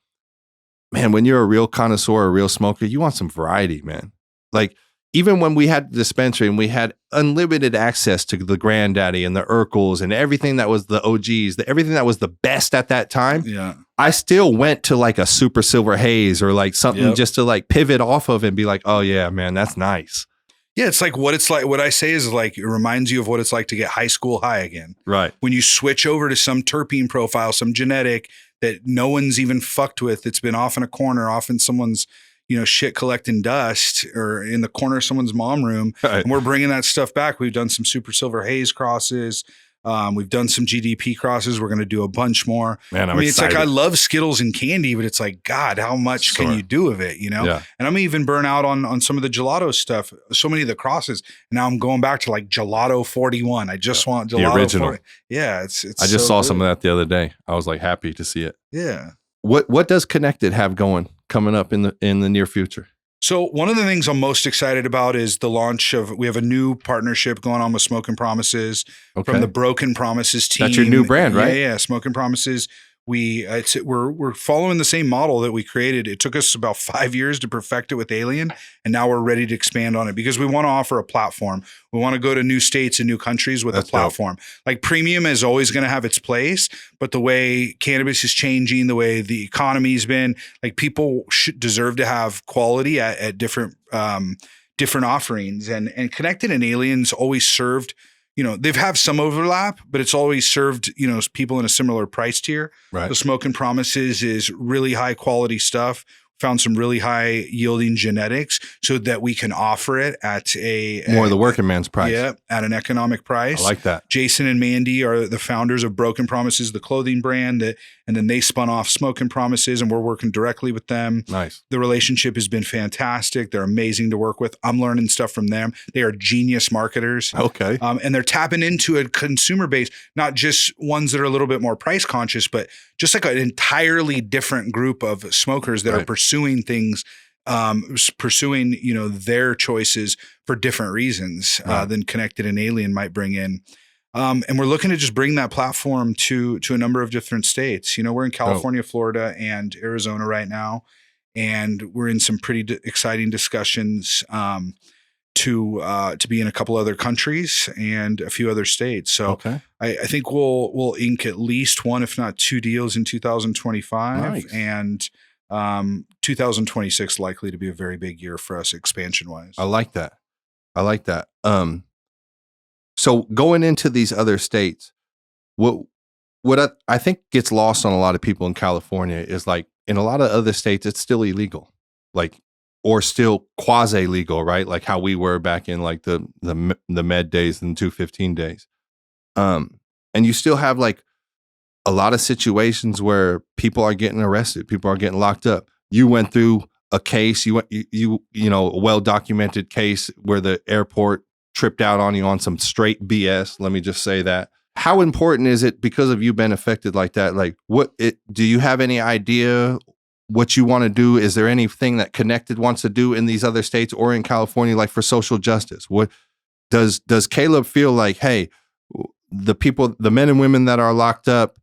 man, when you're a real connoisseur, a real smoker, you want some variety, man. Like, even when we had the dispensary and we had unlimited access to the Granddaddy and the Urkels and everything that was the OGs, everything that was the best at that time, I still went to like a Super Silver Haze or like something just to like pivot off of and be like, oh yeah, man, that's nice. Yeah, it's like what I say is like, it reminds you of what it's like to get high school high again. Right. When you switch over to some terpene profile, some genetic that no one's even fucked with, it's been off in a corner, off in someone's, shit collecting dust, or in the corner of someone's mom room. Right. And we're bringing that stuff back. We've done some Super Silver Haze crosses. We've done some GDP crosses. We're going to do a bunch more. Man, I'm excited. It's like, I love Skittles and candy, but it's like, God, how much can you do of it? Yeah. And I'm even burnt out on some of the gelato stuff. So many of the crosses. Now I'm going back to like Gelato 41. I just want Gelato, the original. 40. Yeah. It's I just saw some of that the other day. I was like happy to see it. Yeah. What does Connected have coming up in the near future? So one of the things I'm most excited about is the launch we have a new partnership going on with Smoking Promises from the Broken Promises team. That's your new brand, right? Yeah. Smoking Promises. We're following the same model that we created. It took us about 5 years to perfect it with Alien, and now we're ready to expand on it because we want to offer a platform. We want to go to new states and new countries with a platform. Dope. Like, premium is always going to have its place, but the way cannabis is changing, the way the economy's been, like, people should deserve to have quality at different offerings. And Connected and Alien's always served. They've have some overlap, but it's always served, people in a similar price tier. Right. The Smoking Promises is really high quality stuff. Found some really high yielding genetics so that we can offer it at more of the working man's price. Yeah, at an economic price. I like that. Jason and Mandy are the founders of Broken Promises, the clothing brand, and then they spun off Smoking Promises, and we're working directly with them. Nice. The relationship has been fantastic. They're amazing to work with. I'm learning stuff from them. They are genius marketers. Okay. And they're tapping into a consumer base, not just ones that are a little bit more price conscious, but just like an entirely different group of smokers that are pursuing things, their choices for different reasons than Connected and Alien might bring in. And we're looking to just bring that platform to a number of different states. We're in California, Florida, and Arizona right now, and we're in some pretty exciting discussions to be in a couple other countries and a few other states. So I think we'll ink at least one, if not 2 deals in 2025. Nice. And 2026 likely to be a very big year for us expansion wise. I like that. So going into these other states, what I think gets lost on a lot of people in California is, like, in a lot of other states, it's still illegal, like, or still quasi legal, right? Like how we were back in like the med days and 215 days. And you still have like a lot of situations where people are getting arrested, people are getting locked up. You went through a case, a well-documented case where the airport tripped out on you on some straight BS. Let me just say that. How important is it, because of you being affected like that? Like, do you have any idea what you want to do? Is there anything that Connected wants to do in these other states or in California, like for social justice? What does Caleb feel like, hey, the men and women that are locked up,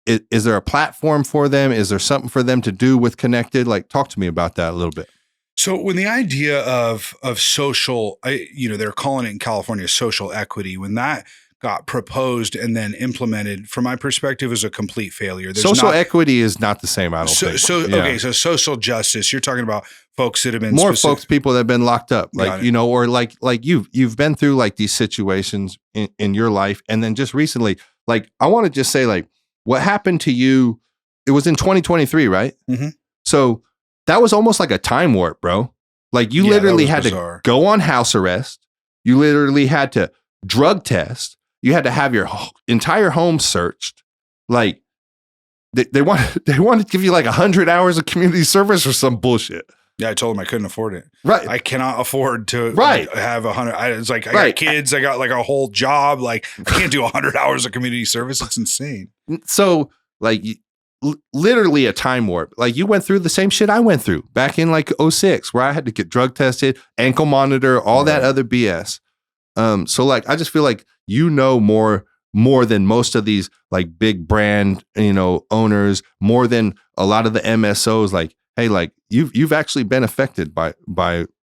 is there a platform for them? Is there something for them to do with Connected? Like, talk to me about that a little bit. So when the idea of social, they're calling it in California social equity, when that got proposed and then implemented, from my perspective, is a complete failure. Social equity is not the same, I don't think. Okay, so social justice, you're talking about folks that have been people that have been locked up, like, or like you've been through like these situations in your life. And then just recently, like, I want to just say, like, what happened to you, it was in 2023, right? Mm-hmm. So that was almost like a time warp, bro. Like, you literally had to go on house arrest. You literally had to drug test. You had to have your entire home searched. Like, they wanted to give you like 100 hours of community service or some bullshit. Yeah, I told them I couldn't afford it. Right. I cannot afford to have 100. It's like, I got kids. I got like a whole job. Like, I can't do 100 hours of community service. It's insane. So, like, literally a time warp. Like, you went through the same shit I went through back in like 2006, where I had to get drug tested, ankle monitor, all that other BS. So like, I just feel like, more than most of these like big brand, owners, more than a lot of the MSOs. Like, hey, like, you've actually been affected by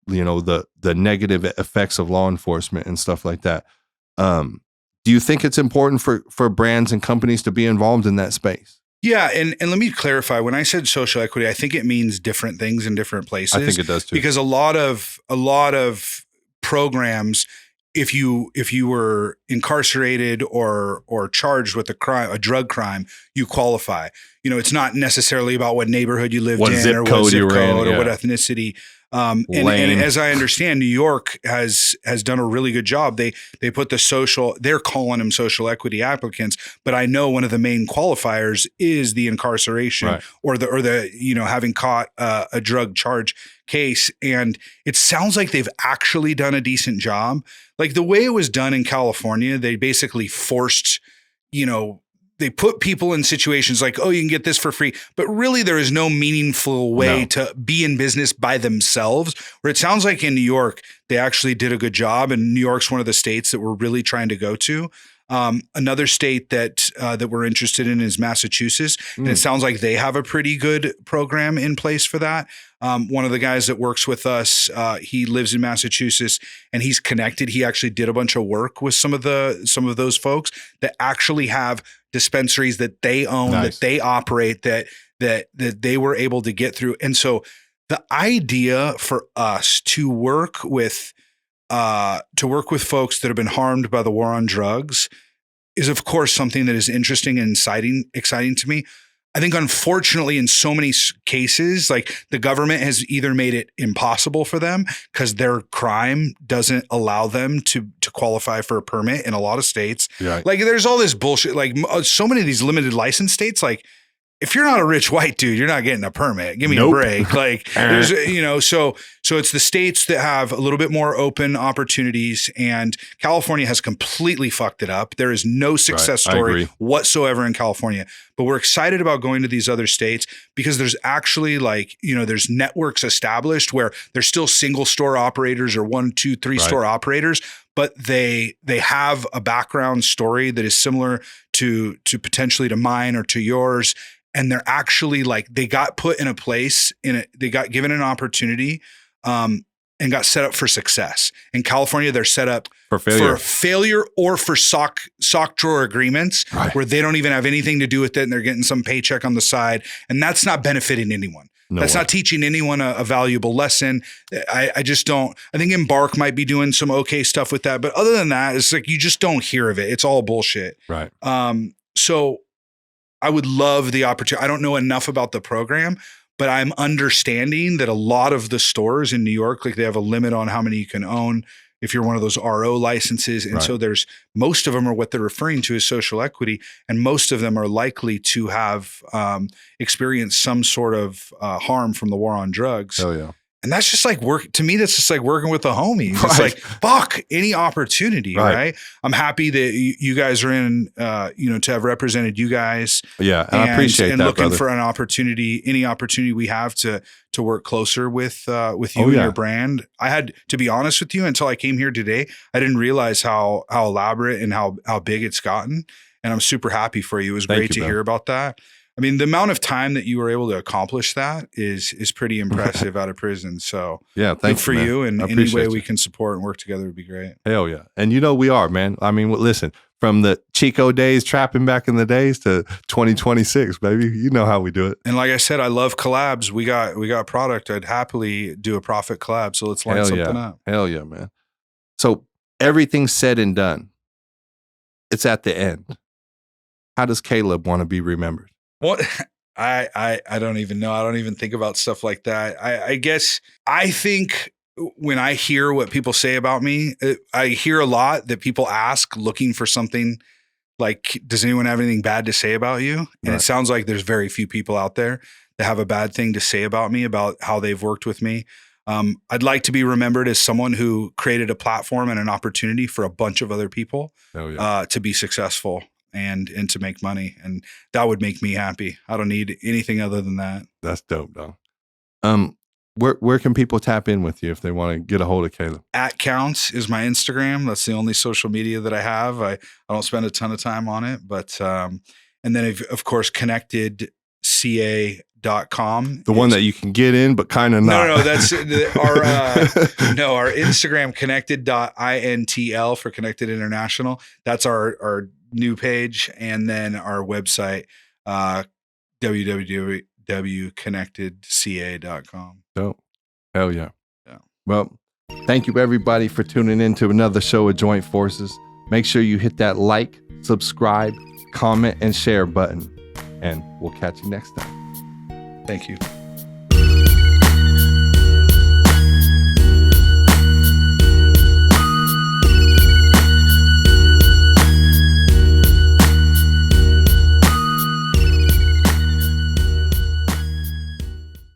the negative effects of law enforcement and stuff like that. Do you think it's important for brands and companies to be involved in that space? Yeah, and let me clarify. When I said social equity, I think it means different things in different places. I think it does too. Because a lot of programs, if you were incarcerated or charged with a drug crime, you qualify. It's not necessarily about what neighborhood you lived in, or what zip code, or what ethnicity. And as I understand, New York has done a really good job. They put they're calling them social equity applicants, but I know one of the main qualifiers is the incarceration or the having caught a drug charge case. And it sounds like they've actually done a decent job. Like, the way it was done in California, they basically forced, they put people in situations like, oh, you can get this for free. But really, there is no meaningful way to be in business by themselves. Where it sounds like in New York, they actually did a good job. And New York's one of the states that we're really trying to go to. Another state that we're interested in is Massachusetts. And it sounds like they have a pretty good program in place for that. One of the guys that works with us, he lives in Massachusetts and he's connected. He actually did a bunch of work with some of those folks that actually have dispensaries that they own, that they operate, that they were able to get through. And so the idea for us to work with folks that have been harmed by the war on drugs is, of course, something that is interesting and exciting to me. I think, unfortunately, in so many cases, like, the government has either made it impossible for them because their crime doesn't allow them to qualify for a permit in a lot of states. Yeah. Like, there's all this bullshit. Like, so many of these limited license states, like, if you're not a rich white dude, you're not getting a permit. Give me a break. Like, there's, so it's the states that have a little bit more open opportunities, and California has completely fucked it up. There is no success story whatsoever in California, but we're excited about going to these other states because there's actually, like, there's networks established where there's still single store operators or 1, 2, 3 store operators, but they have a background story that is similar to potentially to mine or to yours. And they're actually, like, they got put in a place, they got given an opportunity and got set up for success. In California, they're set up for failure or for sock drawer agreements where they don't even have anything to do with it and they're getting some paycheck on the side. And that's not benefiting anyone. That's not teaching anyone a valuable lesson. I just don't. I think Embark might be doing some okay stuff with that. But other than that, it's like you just don't hear of it. It's all bullshit. Right. So I would love the opportunity. I don't know enough about the program, but I'm understanding that a lot of the stores in New York, like, they have a limit on how many you can own if you're one of those RO licenses. And so most of them are what they're referring to as social equity. And most of them are likely to have experienced some sort of harm from the war on drugs. Hell yeah. And that's just like to me, that's just like working with the homies. It's like, fuck, any opportunity, right? I'm happy that you guys are in, to have represented you guys. Yeah, and I appreciate that, looking brother. for an opportunity, any opportunity we have to work closer with you and your brand. I had to be honest with you, until I came here today, I didn't realize how elaborate and how big it's gotten. And I'm super happy for you. It was great to hear about that. I mean, the amount of time that you were able to accomplish that is pretty impressive out of prison. So yeah, thanks for you. And any way we you. can support and work together would be great. Hell yeah. And we are, man. I mean, listen, from the Chico days, trapping back in the days to 2026, baby. You know how we do it. And like I said, I love collabs. We got product. I'd happily do a profit collab. So let's line something up. Hell yeah, man. So everything's said and done. It's at the end. How does Caleb want to be remembered? What? I don't even know. I don't even think about stuff like that. I guess I think when I hear what people say about me, I hear a lot that people ask looking for something like, does anyone have anything bad to say about you? And It sounds like there's very few people out there that have a bad thing to say about me, about how they've worked with me. I'd like to be remembered as someone who created a platform and an opportunity for a bunch of other people to be successful and to make money. And that would make me happy. I don't need anything other than that. That's dope, though. Where can people tap in with you if they want to get a hold of Caleb? @Counts is my Instagram. That's the only social media that I have. I don't spend a ton of time on it, but and then of course connectedca.com. The one that you can get in, but kind of not. No, that's our Instagram connected.intl for Connected International. That's our new page, and then our website www.connectedca.com. Dope. Hell yeah. Well, thank you everybody for tuning in to another show of Joint Forces. Make sure you hit that like, subscribe, comment, and share button, and we'll catch you next time. Thank you.